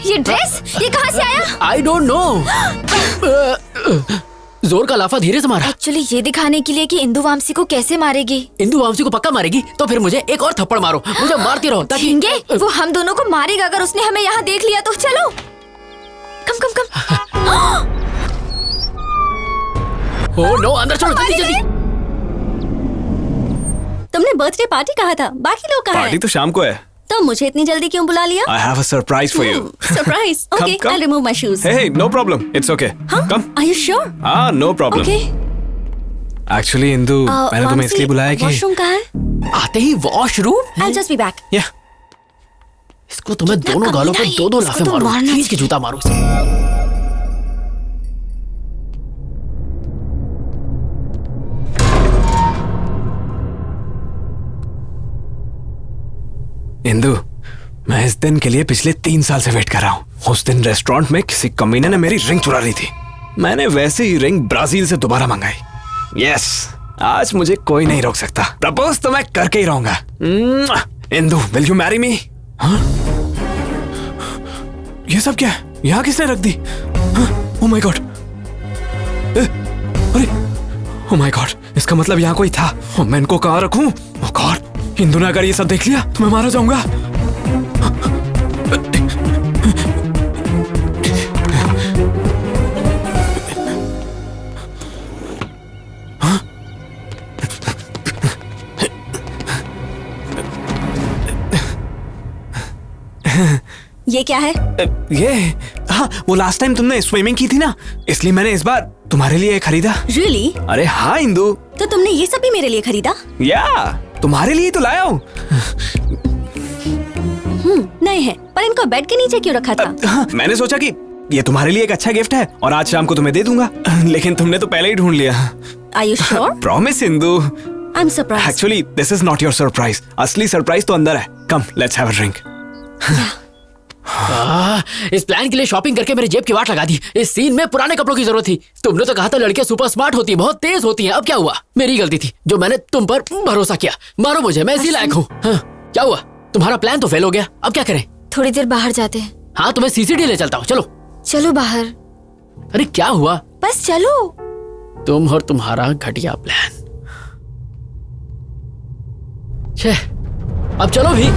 ये ड्रेस, ये कहाँ से आया? आई डोंट नो। जोर का लाफा धीरे से मारा। एक्चुअली ये दिखाने के लिए कि इंदु वामसी को कैसे मारेगी। इंदु वामसी को पक्का मारेगी तो फिर मुझे एक और थप्पड़ मारो, मुझे मारती रहो ताकि झिंगे, वो हम दोनों को मारेगा अगर उसने हमें यहाँ देख लिया तो। चलो कम कम कम। ओह नो, अंदर चलो जल्दी जल्दी। तुमने बर्थडे पार्टी कहा था, बाकी लोग कहाँ पार्टी हैं? तो शाम को है। तो मुझे इतनी जल्दी क्यों बुला लिया? I have a surprise for you. Surprise. Okay, come. I'll remove my shoes. Hey, no problem. It's okay. Come. Are you sure? No problem. Okay. Actually, Indu, मैंने तुम्हें इसलिए बुलाया कि वॉशरूम कहाँ है? आते ही washroom. I'll just be back. Yeah. इसको तो मैं दोनों गालों पे दो दो लाफे तो मारूं, मारना खींच के जूता मारूं इसे। इंदु, मैं इस दिन के लिए पिछले 3 साल से वेट कर रहा हूँ। उस दिन रेस्टोरेंट में किसी कमीने ने मेरी रिंग चुरा ली थी। मैंने वैसे ही रिंग ब्राजील से दोबारा मंगाई। यस, आज मुझे कोई नहीं रोक सकता। प्रपोज तो मैं करके ही रहूंगा। Indu, will you marry me? ये सब क्या है? यहाँ किसने रख दी? ओह माय गॉड! अरे ओह माय गॉड, इसका मतलब यहाँ कोई था। मैं इनको कहाँ रखूं? ओह गॉड, इंदु ने अगर ये सब देख लिया तो मैं मारा जाऊंगा। ये क्या है? ये हाँ, वो लास्ट टाइम तुमने स्विमिंग की थी ना, इसलिए मैंने इस बार तुम्हारे लिए खरीदा। Really? अरे हाँ इंदु। तो तुमने ये सब भी मेरे लिए खरीदा? या, तुम्हारे लिए तो लाया हूँ। नए हैं, पर इनको बेड के नीचे क्यों रखा था? हाँ, मैंने सोचा कि ये तुम्हारे लिए एक अच्छा गिफ्ट है और आज शाम को तुम्हें दे दूंगा। लेकिन तुमने तो पहले ही ढूंढ लिया। Are you sure? Promise Indu. I'm surprised. Actually this is not your surprise. असली सरप्राइज तो अंदर है। कम, लेट्स हैव अ ड्रिंक। इस प्लान के लिए शॉपिंग करके मेरी जेब की वाट लगा दी। इस सीन में पुराने कपड़ों की जरूरत थी। तुमने तो कहा था लड़कियां सुपर स्मार्ट होती हैं, बहुत तेज होती हैं। अब क्या हुआ? मेरी गलती थी जो मैंने तुम पर भरोसा किया। मारो मुझे, मैं इसी लायक हूँ। हाँ, क्या हुआ? तुम्हारा प्लान तो फेल हो गया, अब क्या करें? थोड़ी देर बाहर जाते हैं। हाँ, तुम्हें सीसीडी ले चलता हूँ, चलो। चलो बाहर। अरे क्या हुआ? बस चलो। तुम और तुम्हारा घटिया प्लान। छे, अब चलो भी।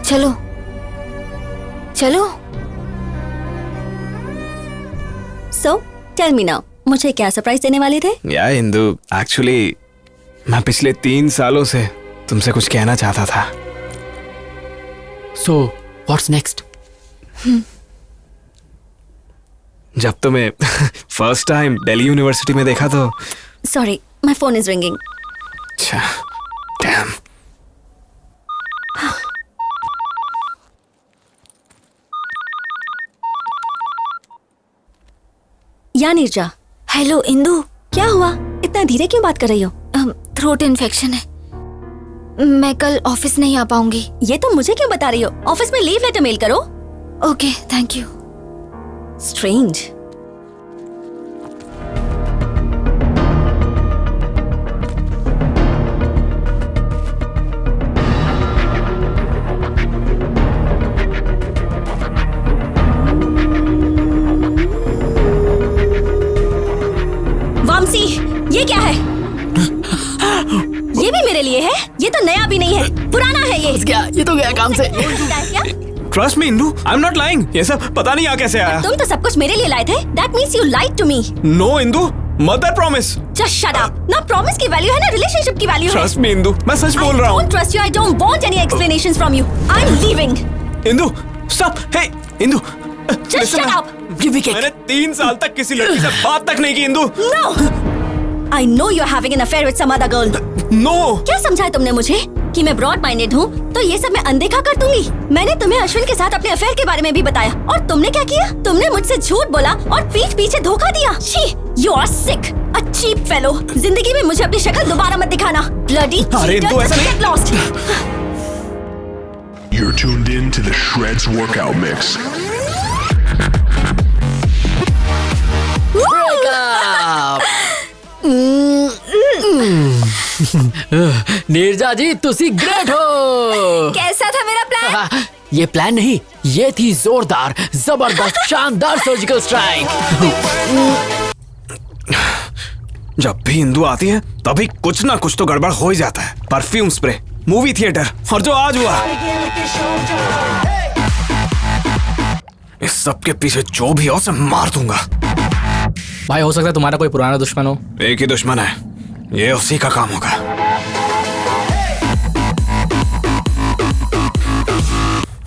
चलो चलो। So, tell me now, मुझे क्या सरप्राइज देने वाले थे? या इंदु, एक्चुअली मैं पिछले 3 सालों से तुमसे कुछ कहना चाहता था। So, what's next? जब तुम्हें फर्स्ट टाइम दिल्ली यूनिवर्सिटी में देखा तो। Sorry, my phone is ringing. अच्छा, डैम। या नीरजा। हेलो इंदु। क्या हुआ? इतना धीरे क्यों बात कर रही हो? थ्रोट इन्फेक्शन है, मैं कल ऑफिस नहीं आ पाऊंगी। ये तो मुझे क्यों बता रही हो? ऑफिस में लीव लेटर मेल करो। Okay, thank you. Strange. Vamsi, ये क्या है? ये भी मेरे लिए है? ये तो नया भी नहीं है, पुराना है ये। क्या? ये तो गया काम से। Trust me Indu, I am not lying. ये सब पता नहीं यहाँ कैसे आया। तुम तो सब कुछ मेरे लिए लाए थे। That means you lied to me. No Indu, mother promise. Just shut up. ना प्रॉमिस की वैल्यू है ना रिलेशनशिप की वैल्यू है। ट्रस्ट मी इंदु, मैं सच बोल रहा हूँ। I don't trust you. I don't want any explanations from you. I'm leaving. Indu, stop. Hey Indu, Just shut up. मैंने 3 साल तक किसी लड़की से बात तक नहीं की Indu. No. I know you're having an affair with some other girl. No. क्या समझा तुमने मुझे कि मैं ब्रॉड माइंडेड हूँ तो ये सब मैं अनदेखा कर दूंगी? मैंने तुम्हें अश्विन के साथ अपने अफेयर के बारे में भी बताया और तुमने क्या किया? तुमने मुझसे झूठ बोला और पीठ पीछे धोखा दिया। छी, you are sick, a cheap fellow. जिंदगी में मुझे अपनी शक्ल दोबारा मत दिखाना। Bloody अरे cheater, तो ऐसा get lost. You're tuned in to the Shreds Workout Mix. Neerja जी तुसी ग्रेट हो। कैसा था मेरा प्लान? ये प्लान नहीं, ये थी जोरदार, जबरदस्त, शानदार सर्जिकल स्ट्राइक। जब भी इंदु आती है तभी कुछ ना कुछ तो गड़बड़ हो ही जाता है। परफ्यूम स्प्रे, मूवी थिएटर और जो आज हुआ, इस सब के पीछे जो भी हो उसे मार दूंगा। भाई हो सकता है तुम्हारा कोई पुराना दुश्मन हो। एक ही दुश्मन है, ये उसी का काम होगा।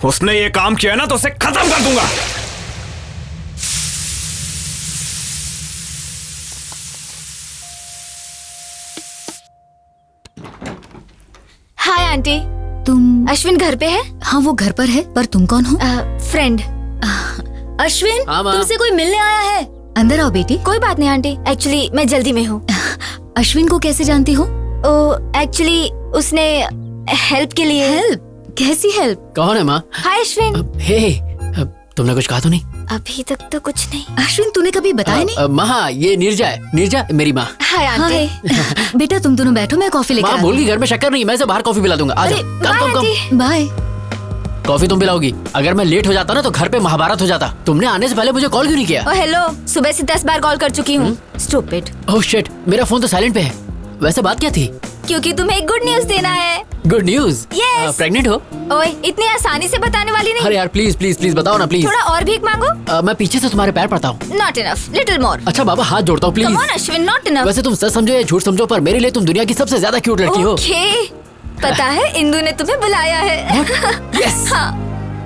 उसने ये काम किया ना तो उसे खत्म कर दूंगा। हाय आंटी, तुम? अश्विन घर पे है? हाँ वो घर पर है, पर तुम कौन हो? फ्रेंड। अश्विन, हाँ, माँ। तुमसे कोई मिलने आया है। अंदर आओ बेटी। कोई बात नहीं आंटी, एक्चुअली मैं जल्दी में हूँ। अश्विन को कैसे जानती हो? एक्चुअली उसने हेल्प के लिए। हेल्प? कैसी हेल्प? कौन है माँ? हाय अश्विन। हे, तुमने कुछ कहा तो नहीं? अभी तक तो कुछ नहीं। अश्विन तूने कभी बताया नहीं? माँ ये नीरजा है, नीरजा मेरी माँ। Hi aunty. बेटा तुम दोनों बैठो, मैं कॉफी लेकर माँ आती भूल गई हूँ। घर में शक्कर नहीं, मैं इसे बाहर कॉफी पिला दूंगा। आ जाओ, कम। बाय। कॉफी तुम पिलाओगी? अगर मैं लेट हो जाता ना तो घर पे महाभारत हो जाता। तुमने आने से पहले मुझे कॉल क्यों नहीं किया? हेलो, सुबह से 10 बार कॉल कर चुकी हूँ। स्टूपिड। ओह शिट, मेरा फोन तो साइलेंट पे है। वैसे बात क्या थी? क्योंकि तुम्हें एक गुड न्यूज देना है। Good news? Yes. प्रेग्नेंट हो? ओए, इतनी आसानी से बताने वाली नहीं। अरे यार प्लीज प्लीज प्लीज बताओ ना प्लीज। थोड़ा और भीख मांगो। मैं पीछे से तुम्हारे पैर पड़ता हूँ। Not enough, little more. अच्छा बाबा हाथ जोड़ता हूँ please. Come on Ashwin, not enough. वैसे तुम सच समझो या झूठ समझो पर मेरे लिए तुम दुनिया की सबसे ज्यादा क्यूट लड़की हो। Okay. पता है इंदु ने तुम्हें बुलाया है। Yes. हाँ।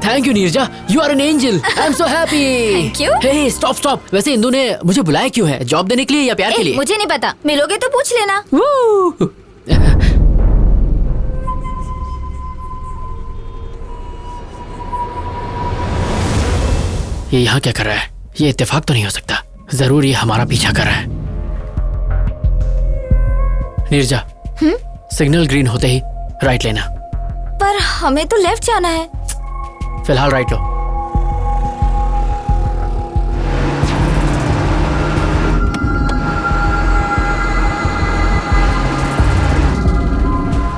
Thank you Neerja, you are an angel. I am so happy. Thank you. Hey stop stop. वैसे इंदु ने मुझे बुलाया क्यों है? जॉब देने के लिए या प्यार के लिए? मुझे नहीं पता, मिलोगे तो पूछ लेना। ये यहाँ क्या कर रहा है? ये इत्तेफाक तो नहीं हो सकता, जरूर ये हमारा पीछा कर रहा है। नीरजा, सिग्नल ग्रीन होते ही राइट लेना। पर हमें तो लेफ्ट जाना है। फिलहाल राइट लो।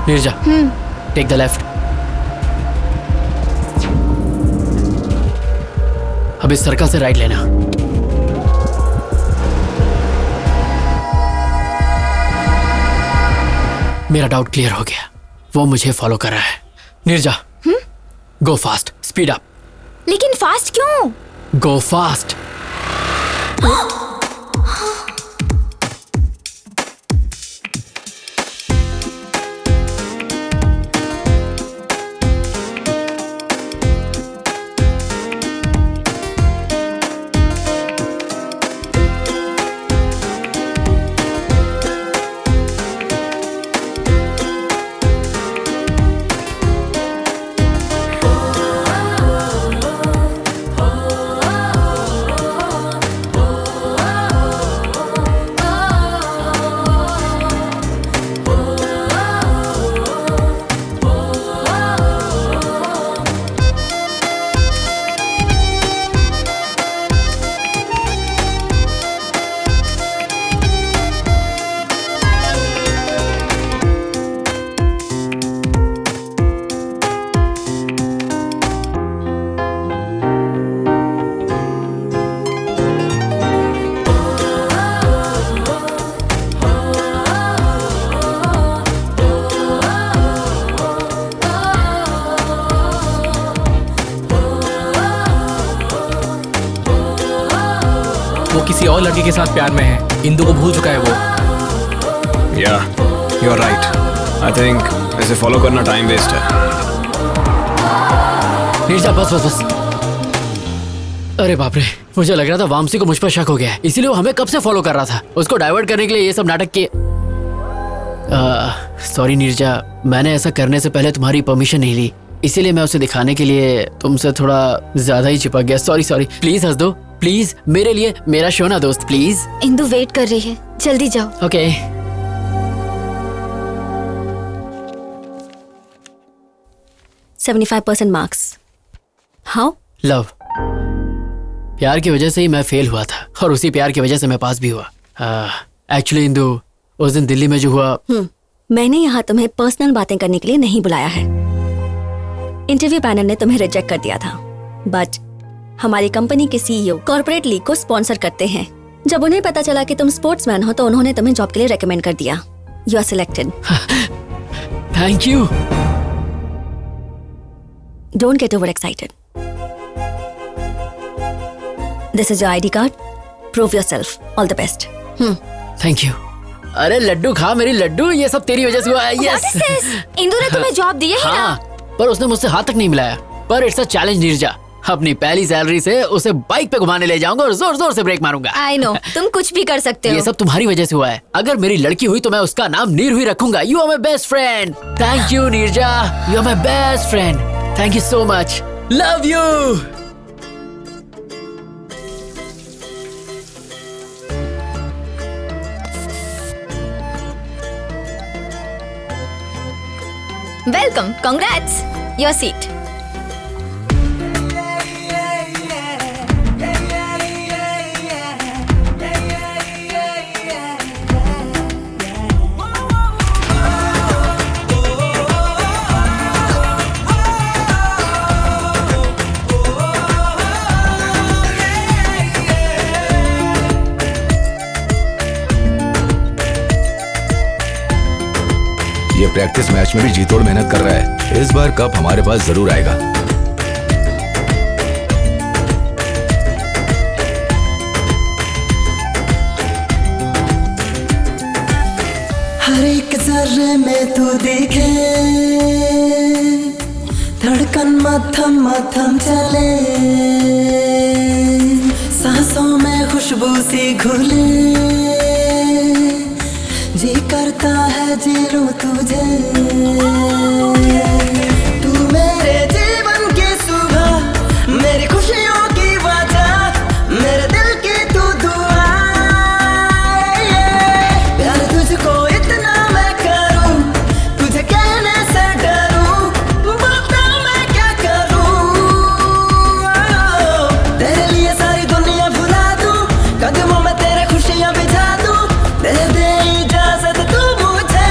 Neerja, take the left. अब इस सर्कल से राइट लेना। मेरा डाउट क्लियर हो गया, वो मुझे फॉलो कर रहा है। नीरजा, गो फास्ट, स्पीड अप। लेकिन फास्ट क्यों? गो फास्ट। वो किसी और लड़के के साथ प्यार में है। इंदु को भूल चुका है वो। Yeah you are right. I think इसे फॉलो करना टाइम वेस्ट है। नीरजा बस बस बस। अरे बाप रे, मुझे लग रहा था वामसी को मुझ पर शक हो गया है, इसीलिए वो हमें कब से फॉलो कर रहा था। उसको डाइवर्ट करने के लिए ये सब नाटक किए। सॉरी नीरजा, मैंने ऐसा करने से पहले तुम्हारी परमिशन नहीं ली, इसीलिए मैं उसे दिखाने के लिए तुमसे थोड़ा ज्यादा ही चिपक गया। सॉरी सॉरी, प्लीज हंस दो प्लीज, मेरे लिए, मेरा शो ना दोस्त प्लीज। इंदु वेट कर रही है, जल्दी जाओ। ओके। 75% मार्क्स। हाउ? लव। प्यार की वजह से ही मैं फेल हुआ था और उसी प्यार की वजह से मैं पास भी हुआ। एक्चुअली इंदु, उस दिन दिल्ली में जो हुआ, मैंने यहाँ तुम्हें पर्सनल बातें करने के लिए नहीं बुलाया है। इंटरव्यू पैनल ने तुम्हें रिजेक्ट कर दिया था, बट हमारी कंपनी के सीईओ कॉर्पोरेट लीग को स्पॉन्सर करते हैं। जब उन्हें पता चला कि तुम स्पोर्ट्समैन हो तो उन्होंने तुम्हें जॉब के लिए रेकमेंड कर दिया। You are selected. Thank you. Don't get over excited. This is your ID card, prove yourself. All the best. Thank you. अरे लड्डू खा मेरी लड्डू, ये सब तेरी वजह से हुआ है। यस। इंदु ने तुम्हें जॉब दी है ही ना? पर उसने मुझसे हाथ तक नहीं मिलाया। पर इट्स अ चैलेंज नीरजा, अपनी पहली सैलरी से उसे बाइक पे घुमाने ले जाऊंगा और जोर जोर से ब्रेक मारूंगा। आई नो, तुम कुछ भी कर सकते हो। ये सब तुम्हारी वजह से हुआ है। अगर मेरी लड़की हुई तो मैं उसका नाम नीरू ही रखूंगा। You are my best friend. Thank you Neerja, you are my best friend. Thank you so much. Love you. Welcome, congrats, your seat. ये प्रैक्टिस मैच में भी जी तोड़ मेहनत कर रहा है। इस बार कप हमारे पास जरूर आएगा। हर एक जर्रे में तू दिखे, धड़कन मथम मथम चले, सांसों में खुशबू सी घुले, जी करता है जी लूं तुझे। तू मेरे जीवन की सुबह, मेरी खुशियों की वजह, मेरे दिल की तू दुआ। प्यार तुझको इतना मैं करूं, तुझे कहने से डरूं, बता मैं क्या करूं। तेरे लिए सारी दुनिया भुला दूं, कदमों में तेरे खुशियां बिछा दूं, दे दे इजाजत तू मुझे।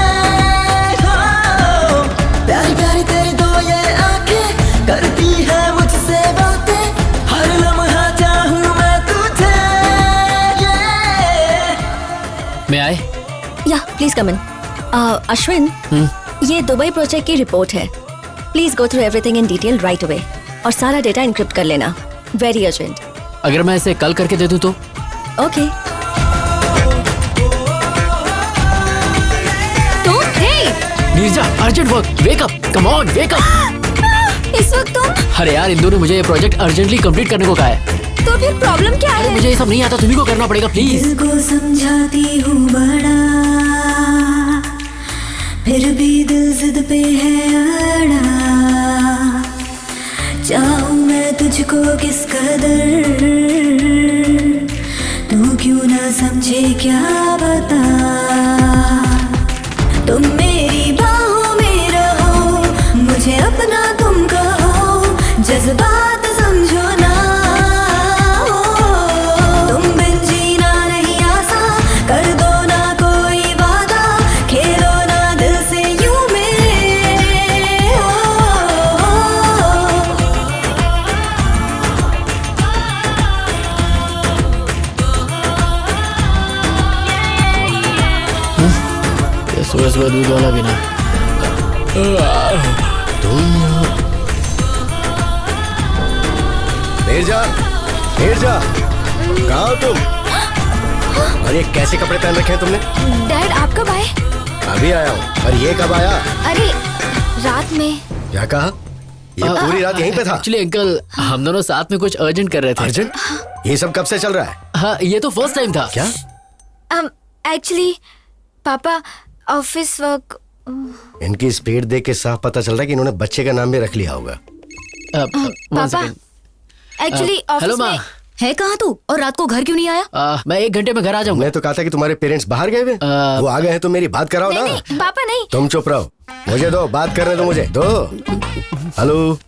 प्यारी प्यारी तेरी दो ये आंखें करती है मुझसे बातें, हर लम्हा चाहूं मैं तुझे। मैं आए? या प्लीज कम इन। अश्विन, ये दुबई प्रोजेक्ट की रिपोर्ट है। Please go through everything in detail right away और सारा डेटा इनक्रिप्ट कर लेना। Very urgent. अगर मैं इसे कल करके दे दूं तो? Okay. Neerja, urgent work, wake up, come on, wake up. इस वक्त तुम? अरे यार, इंदु ने मुझे ये प्रोजेक्ट अर्जेंटली कंप्लीट करने को कहा है। तो फिर प्रॉब्लम क्या है? मुझे ये सब नहीं आता, तुम्ही को करना पड़ेगा प्लीज। दिल को समझाती हूँ बड़ा, फिर भी दिल जिद पे है अड़ा। चाहूँ मैं तुझको किस कदर, तू क्यों ना समझे क्या बता। तुम मेरी बाहों में रहो, मुझे अपना तुम कहो, जज्बात समझो ना। तुम बिन जीना नहीं आसान, कर दो ना कोई वादा, खेलो ना दिल से यूं मेरे। सुबह सुबह दूध वाला भी ना। नीरजा, नीरजा, कहाँ हो तुम? और ये कैसे कपड़े पहन रखे हैं तुमने? डैड, आप कब आए? अभी आया हूँ। और ये कब आया? अरे रात में। क्या कहा? ये पूरी रात यहीं पे था? एक्चुअली अंकल, हम दोनों साथ में कुछ अर्जेंट कर रहे थे। अर्जेंट? ये सब कब से चल रहा है? हाँ, ये तो फर्स्ट टाइम था। क्या? एक्चुअली पापा ऑफिस वर्क। इनकी स्पीड देख के साफ पता चल रहा है कि इन्होंने बच्चे का नाम भी रख लिया होगा। पापा एक्चुअली हेलो ऑफिस माँ। में। है कहाँ तू और रात को घर क्यों नहीं आया? मैं 1 घंटे में घर आ जाऊंगा। मैं तो कहा था कि तुम्हारे पेरेंट्स बाहर गए हुए। वो आ गए हैं तो मेरी बात कराओ ना। नहीं पापा नहीं। तुम चुप रहो, मुझे दो बात करने दो, मुझे दो। हेलो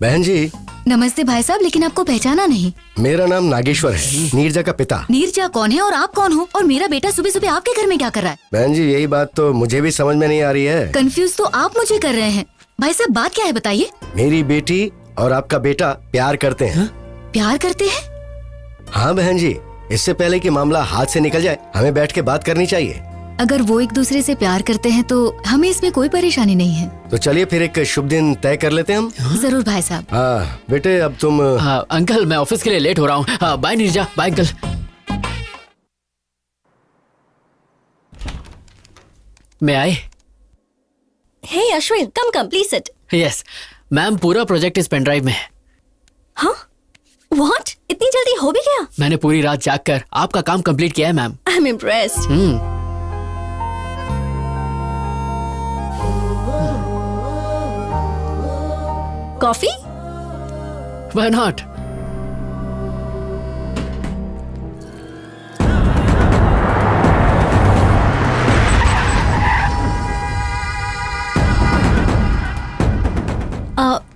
बहन जी। नमस्ते भाई साहब, लेकिन आपको पहचाना नहीं। मेरा नाम नागेश्वर है, नीरजा का पिता। नीरजा कौन है और आप कौन हो? और मेरा बेटा सुबह सुबह आपके घर में क्या कर रहा है? बहन जी यही बात तो मुझे भी समझ में नहीं आ रही है। कंफ्यूज तो आप मुझे कर रहे हैं। भाई साहब बात क्या है बताइए। मेरी बेटी और आपका बेटा प्यार करते हैं। प्यार करते हैं? हाँ बहन जी, इससे पहले कि मामला हाथ से निकल जाए हमें बैठ के बात करनी चाहिए। अगर वो एक दूसरे से प्यार करते हैं तो हमें इसमें कोई परेशानी नहीं है। तो चलिए फिर एक शुभ दिन तय कर लेते हैं हम। जरूर भाई साहब। हाँ बेटे अब तुम। हाँ अंकल, मैं ऑफिस के लिए लेट हो रहा हूँ। Bye Neeraja, bye uncle. मैं आए। Hey Ashwin, come please sit. Yes ma'am, पूरा प्रोजेक्ट इस पेन ड्राइव में है। हाँ व्हाट, इतनी जल्दी हो भी गया? मैंने पूरी रात जाग कर आपका काम कंप्लीट किया है ma'am. I am impressed. Coffee? Why not?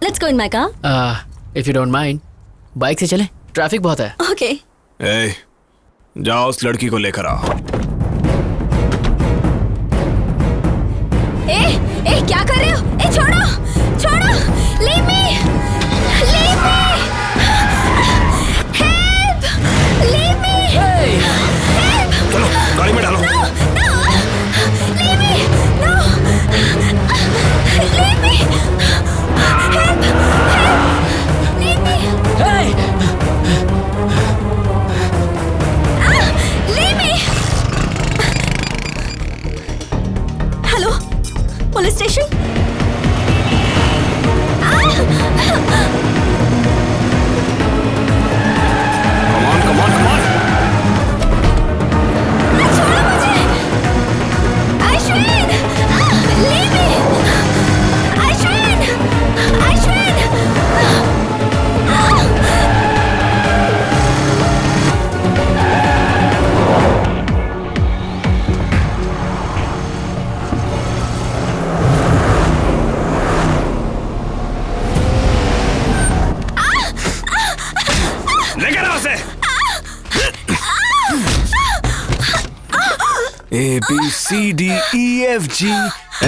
Let's go in my car. If you don't mind, bike से चलें, ट्रैफिक बहुत है। Okay. ए, जाओ उस लड़की को लेकर आओ। ए क्या कर रहे हो? ए छोड़ो छोड़ो, leave me, leave me, help, leave me, help. चलो गाड़ी में डालो। No leave me, no leave me, help, leave me, leave me. Hello, police station? Come on, come on. छोड़ो मुझे, अश्विन, लीव मी, अश्विन, अश्विन। लेकर आओ उसे। A B C D E F G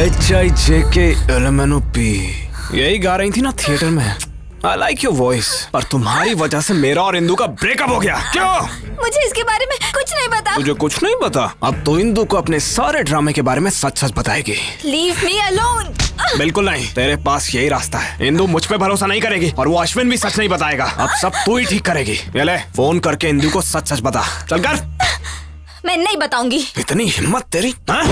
H I J K L M N O P। यही गा रही थी ना थिएटर में। I like your voice. पर तुम्हारी वजह से मेरा और इंदु का ब्रेकअप हो गया। क्यों? मुझे इसके बारे में कुछ नहीं पता। तुझे कुछ नहीं पता? अब तो इंदु को अपने सारे ड्रामे के बारे में सच सच बताएगी। Leave me alone. बिल्कुल नहीं, तेरे पास यही रास्ता है। इंदु मुझ पे भरोसा नहीं करेगी और वो अश्विन भी सच नहीं बताएगा। अब सब तू ही ठीक करेगी। ये ले, फोन करके इंदु को सच सच बता। चल कर। मैं नहीं बताऊंगी। इतनी हिम्मत तेरी? हाँ?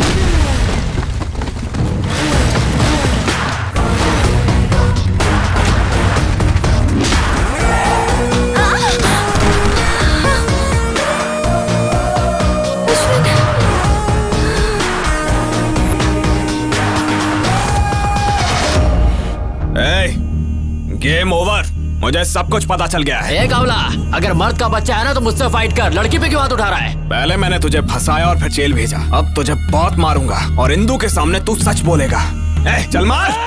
Game over. मुझे सब कुछ पता चल गया है। एक अवला, अगर मर्द का बच्चा है ना तो मुझसे फाइट कर। लड़की पे क्यों हाथ उठा रहा है? पहले मैंने तुझे फंसाया और फिर जेल भेजा। अब तुझे बहुत मारूंगा और इंदु के सामने तू सच बोलेगा। चल मार।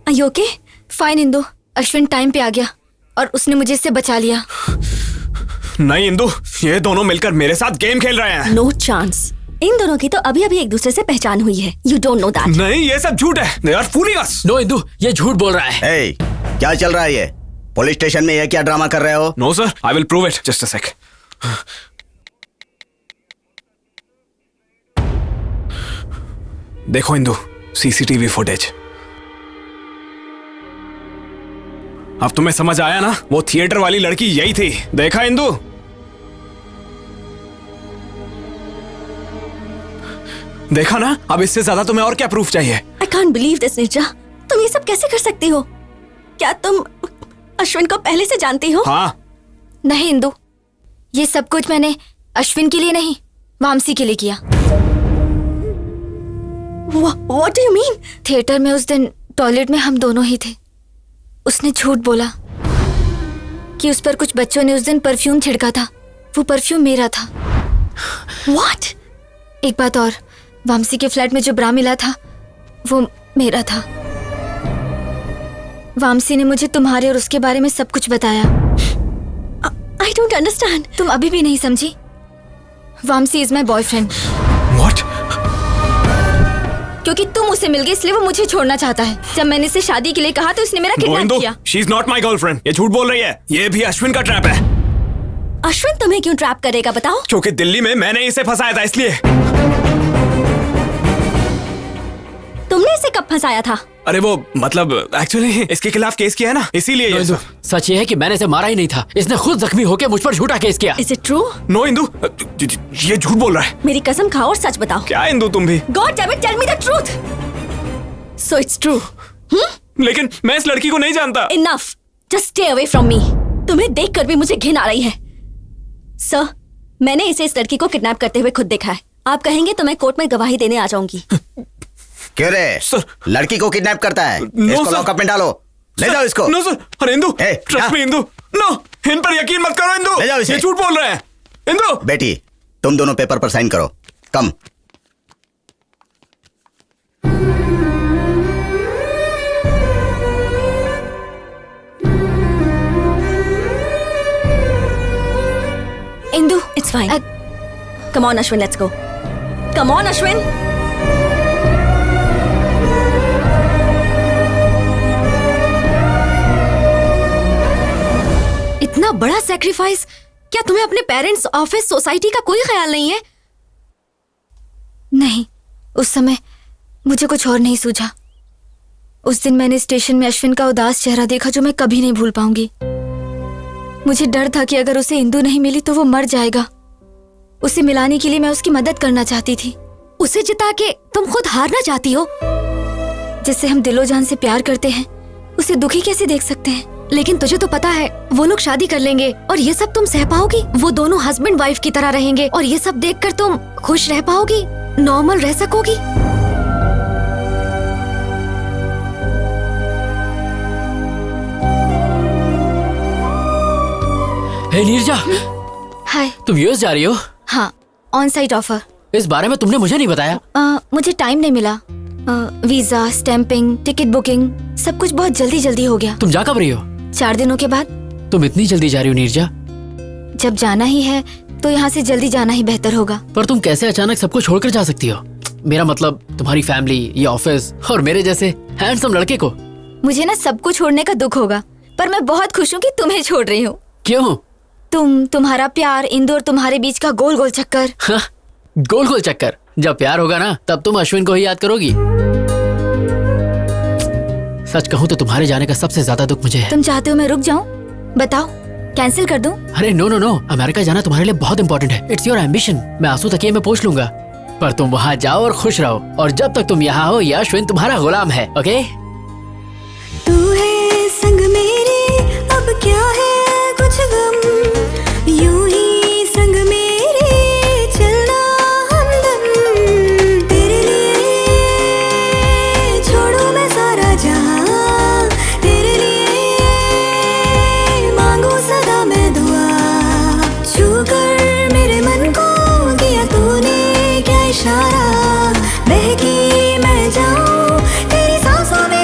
Are you okay? Fine Indu, Ashwin time पे आ गया और उसने मुझे इससे बचा लिया। नहीं इंदु, ये दोनों मिलकर मेरे साथ गेम खेल रहे हैं। No chance. इन दोनों की तो अभी अभी एक दूसरे से पहचान हुई है। You don't know that. नहीं, ये सब झूठ है। They are fooling us. No Indu, ये झूठ बोल रहा है। Hey, क्या चल रहा है ये? पुलिस स्टेशन में ये क्या ड्रामा कर रहे हो? No sir, I will prove it. Just a sec. देखो इंदु, सीसीटीवी फुटेज। अब तुम्हें समझ आया ना? वो थिएटर वाली लड़की यही थी। देखा इंदु? देखा ना? अब इससे ज्यादा तुम्हें और क्या प्रूफ चाहिए? I can't believe this, Neerja. तुम ये सब कैसे कर सकती हो? क्या तुम अश्विन को पहले से जानती हो? हाँ। नहीं इंदु, ये सब कुछ मैंने अश्विन के लिए नहीं, वामसी के लिए किया। What do you mean? Theatre में उस दिन टॉयलेट में हम दोनों ही थे। उसने झूठ बोला कि उस पर कुछ बच्चों ने उस दिन परफ्यूम छिड़का था। वो परफ्यूम मेरा था। What? एक बात और, वामसी के फ्लैट में जो ब्रा मिला था वो मेरा था। वामसी ने मुझे तुम्हारे और उसके बारे में सब कुछ बताया। I don't understand. तुम अभी भी नहीं समझी? Vamsi is my boyfriend. What? क्योंकि तुम उसे मिल गए इसलिए वो मुझे छोड़ना चाहता है। जब मैंने इसे शादी के लिए कहा तो उसने मेरा किडनैप किया। She is not my girlfriend. ये झूठ बोल रही है। ये भी अश्विन का ट्रैप है। अश्विन तुम्हें क्यों ट्रैप करेगा बताओ? क्योंकि दिल्ली में मैंने इसे फंसाया था इसलिए। तुमने इसे कब फंसाया था? अरे वो मतलब एक्चुअली इसके खिलाफ केस किया है ना, इसीलिए ये सब। सच ये है कि मैंने इसे मारा ही नहीं था। इसने खुद जख्मी होकर मुझ पर झूठा केस किया। Is it true? No Indu, ये झूठ बोल रहा है। मेरी कसम खाओ और सच बताओ। क्या इंदु तुम भी? God damn it, tell me the truth. So it's true. लेकिन मैं इस लड़की को नहीं जानता। Enough. Just stay away from me. तुम्हें देखकर भी मुझे घिन आ रही है। सर, मैंने इसे इस लड़की को किडनैप करते हुए खुद देखा है। आप कहेंगे तो मैं कोर्ट में गवाही देने आ जाऊंगी। क्यों रे? लड़की को किडनैप करता है? इसको लॉकअप में डालो। ले जाओ इसको। No sir. अरे Indu, trust me Indu. No, इन पर यकीन मत करो इंदु। ले जाओ इसे। ये झूठ बोल रहे हैं। इंदु। बेटी, तुम दोनों पेपर पर साइन करो। कम। Indu, It's fine. Come on, Ashwin, let's go. Come on, Ashwin. इतना बड़ा सैक्रिफाइस, क्या तुम्हें अपने पेरेंट्स, ऑफिस, सोसाइटी का कोई ख्याल नहीं है? नहीं, उस समय मुझे कुछ और नहीं सूझा। उस दिन मैंने स्टेशन में अश्विन का उदास चेहरा देखा जो मैं कभी नहीं भूल पाऊंगी। मुझे डर था कि अगर उसे इंदु नहीं मिली तो वो मर जाएगा। उसे मिलाने के लिए मैं उसकी मदद करना चाहती थी। उसे जिता के तुम खुद हारना चाहती हो? जिससे हम दिलो जान से प्यार करते हैं उसे दुखी कैसे देख सकते हैं? लेकिन तुझे तो पता है वो लोग शादी कर लेंगे और ये सब तुम सह पाओगी? वो दोनों हस्बैंड वाइफ की तरह रहेंगे और ये सब देखकर तुम खुश रह पाओगी, नॉर्मल रह सकोगी? हे नीरजा, हाय। तुम यूएस जा रही हो? हाँ, ऑन साइट ऑफर। इस बारे में तुमने मुझे नहीं बताया। मुझे टाइम नहीं मिला। वीजा, स्टैंपिंग, टिकट बुकिंग, सब कुछ बहुत जल्दी जल्दी हो गया। तुम जा कब रही हो? 4 दिनों के बाद। तुम इतनी जल्दी जा रही हो नीरजा? जब जाना ही है तो यहाँ से जल्दी जाना ही बेहतर होगा। पर तुम कैसे अचानक सबको छोड़कर जा सकती हो? मेरा मतलब तुम्हारी फैमिली, ये ऑफिस और मेरे जैसे हैंडसम लड़के को। मुझे ना सबको छोड़ने का दुख होगा, पर मैं बहुत खुश हूँ कि तुम्हें छोड़ रही हूँ। क्यों? तुम्हारा प्यार, इंदु और तुम्हारे बीच का गोल गोल चक्कर। गोल गोल चक्कर? जब प्यार होगा ना तब तुम अश्विन को ही याद करोगी। सच कहूँ तो तुम्हारे जाने का सबसे ज्यादा दुख मुझे है। तुम चाहते हो मैं रुक जाऊँ? बताओ, कैंसिल कर दूं? अरे नो नो नो, अमेरिका जाना तुम्हारे लिए बहुत इंपॉर्टेंट है। It's your ambition. मैं आंसू तकिए में पोंछ लूंगा, पर तुम वहाँ जाओ और खुश रहो। और जब तक तुम यहाँ हो ये अश्विन तुम्हारा गुलाम है। ओके? तू है संग मेरे, अब क्या है कुछ गम, यूं ही संग मेरे चलना हमदम। तेरे लिए छोड़ू मैं सारा जहां, तेरे लिए मांगू सदा मैं दुआ। छू कर मेरे मन को किया तूने क्या इशारा, बहकी मैं जाऊं तेरी सांसों में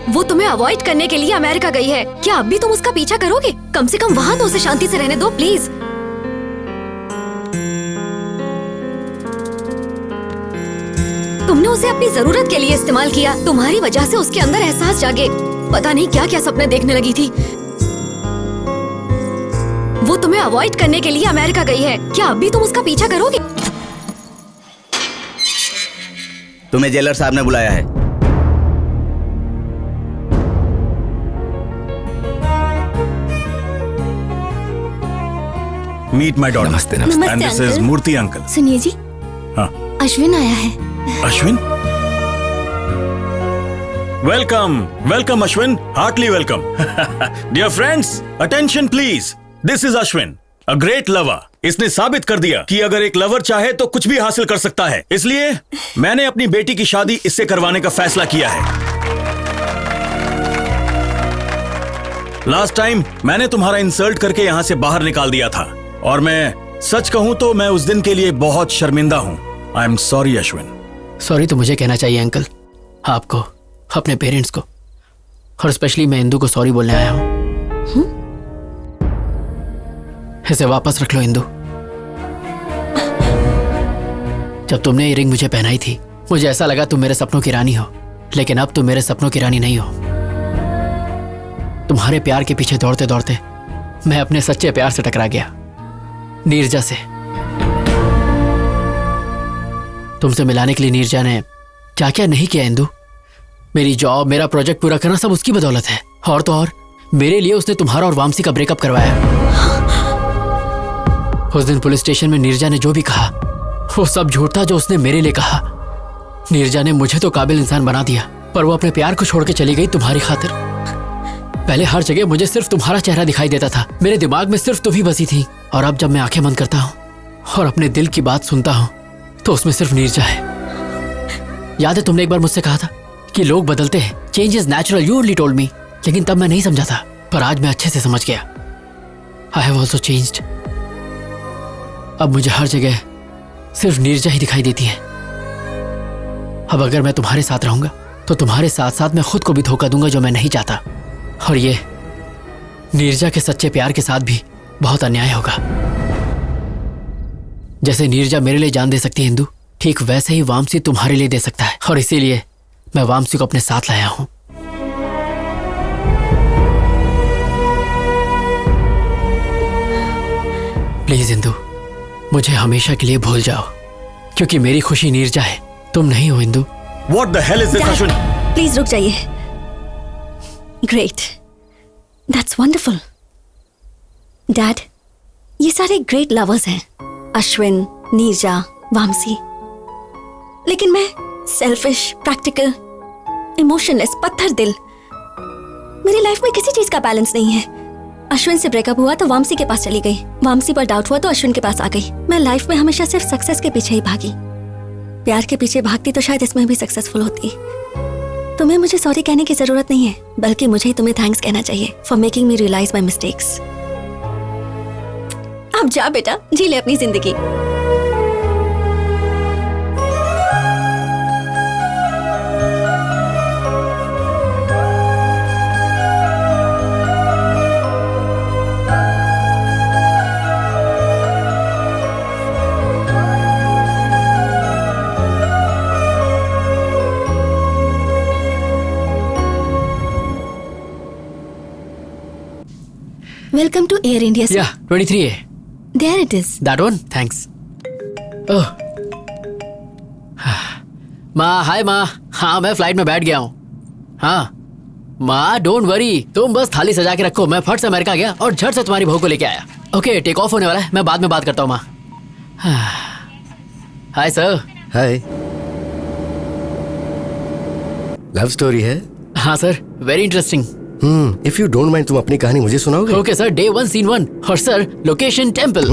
वो तुम्हें अवॉइड करने के लिए अमेरिका गई है। क्या अब भी तुम उसका पीछा करोगे? कम से कम वहाँ तो उसे शांति से रहने दो प्लीज। तुमने उसे अपनी जरूरत के लिए इस्तेमाल किया। तुम्हारी वजह से उसके अंदर एहसास जागे। पता नहीं क्या क्या सपने देखने लगी थी। वो तुम्हें अवॉइड करने के लिए अमेरिका गई है। क्या अब भी तुम उसका पीछा करोगे? तुम्हें जेलर साहब ने बुलाया है। Meet my daughter. नमस्ते नमस्ते, and this is uncle. Murthy uncle. सुनिए जी, हाँ, अश्विन आया है। Ashwin. Welcome welcome Ashwin, heartily welcome. Dear friends, attention please. This is Ashwin, a great lover. इसने साबित कर दिया कि अगर एक लवर चाहे तो कुछ भी हासिल कर सकता है। इसलिए मैंने अपनी बेटी की शादी इससे करवाने का फैसला किया है। लास्ट टाइम मैंने तुम्हारा इंसल्ट करके यहां से बाहर निकाल दिया था, और मैं सच कहूं तो मैं उस दिन के लिए बहुत शर्मिंदा हूं। I am sorry Ashwin. Sorry तो मुझे कहना चाहिए अंकल, आपको, अपने पेरेंट्स को, और स्पेशली मैं इंदू को सॉरी बोलने आया हूं। इसे वापस रख लो इंदू। जब तुमने ये रिंग मुझे पहनाई थी, मुझे ऐसा लगा तुम मेरे सपनों की रानी हो, लेकिन अब तुम मेरे सपनों की रानी नहीं हो। तुम्हारे प्यार के पीछे दौड़ते दौड़ते मैं अपने सच्चे प्यार से टकरा गया, नीरजा से। तुमसे मिलाने के लिए नीरजा ने क्या क्या नहीं किया इंदू। मेरी जॉब, मेरा प्रोजेक्ट पूरा करना सब उसकी बदौलत है। और तो और मेरे लिए उसने तुम्हारा और वामसी का ब्रेकअप करवाया। उस दिन पुलिस स्टेशन में नीरजा ने जो भी कहा वो सब झूठ था जो उसने मेरे लिए कहा। नीरजा ने मुझे तो काबिल इंसान बना दिया, पर वो अपने प्यार को छोड़ के चली गई तुम्हारी खातिर। पहले हर जगह मुझे सिर्फ तुम्हारा चेहरा दिखाई देता था, मेरे दिमाग में सिर्फ तुम ही बसी थी। और अब जब मैं आंखें बंद करता हूँ और अपने दिल की बात सुनता हूँ तो उसमें सिर्फ नीरजा है। याद है तुमने एक बार मुझसे कहा था कि लोग बदलते हैं, change is natural, you only told me. लेकिन तब मैं नहीं समझा था, पर आज मैं अच्छे से समझ गया। I have also changed. अब मुझे हर जगह सिर्फ नीरजा ही दिखाई देती है। अब अगर मैं तुम्हारे साथ रहूंगा तो तुम्हारे साथ साथ मैं खुद को भी धोखा दूंगा, जो मैं नहीं चाहता। और ये नीरजा के सच्चे प्यार के साथ भी बहुत अन्याय होगा। जैसे नीरजा मेरे लिए जान दे सकती है इंदू, ठीक वैसे ही वामसी तुम्हारे लिए दे सकता है। और इसीलिए मैं वामसी को अपने साथ लाया हूं। प्लीज इंदू, मुझे हमेशा के लिए भूल जाओ, क्योंकि मेरी खुशी नीरजा है, तुम नहीं हो Indu. What the hell is this, Ashwin? Please रुक जाइए। Great, that's wonderful. डैड, ये सारे ग्रेट लवर्स हैं, अश्विन, नीरजा, वामसी। लेकिन मैं सेल्फिश, प्रैक्टिकल, इमोशनलेस, पत्थर दिल। मेरी लाइफ में किसी चीज का बैलेंस नहीं है। अश्विन से ब्रेकअप हुआ तो वामसी के पास चली गई, वामसी पर डाउट हुआ तो अश्विन के पास आ गई। मैं लाइफ में हमेशा सिर्फ सक्सेस के पीछे ही भागी। प्यार के पीछे भागती तो शायद इसमें भी सक्सेसफुल होती। तुम्हें मुझे सॉरी कहने की जरूरत नहीं है, बल्कि मुझे ही तुम्हें थैंक्स कहना चाहिए for making me realise my mistakes. अब जा बेटा, जी ले अपनी जिंदगी। Welcome to Air India. Yeah, 23A. There it is. That one? Thanks. Oh. माँ, हाय माँ। हाँ, मैं फ्लाइट में बैठ गया हूँ। हाँ माँ, डोंट वरी, तुम बस थाली सजा के रखो। मैं फट से अमेरिका गया और झट से तुम्हारी बहू को लेके आया। ओके, टेक ऑफ होने वाला है, मैं बाद में बात करता हूँ माँ। Hi sir. Hi. Love story है? हाँ sir, very interesting. If you don't mind, तुम अपनी कहानी मुझे सुनाओगे? Okay sir, day 1 scene 1। और सर, लोकेशन टेंपल।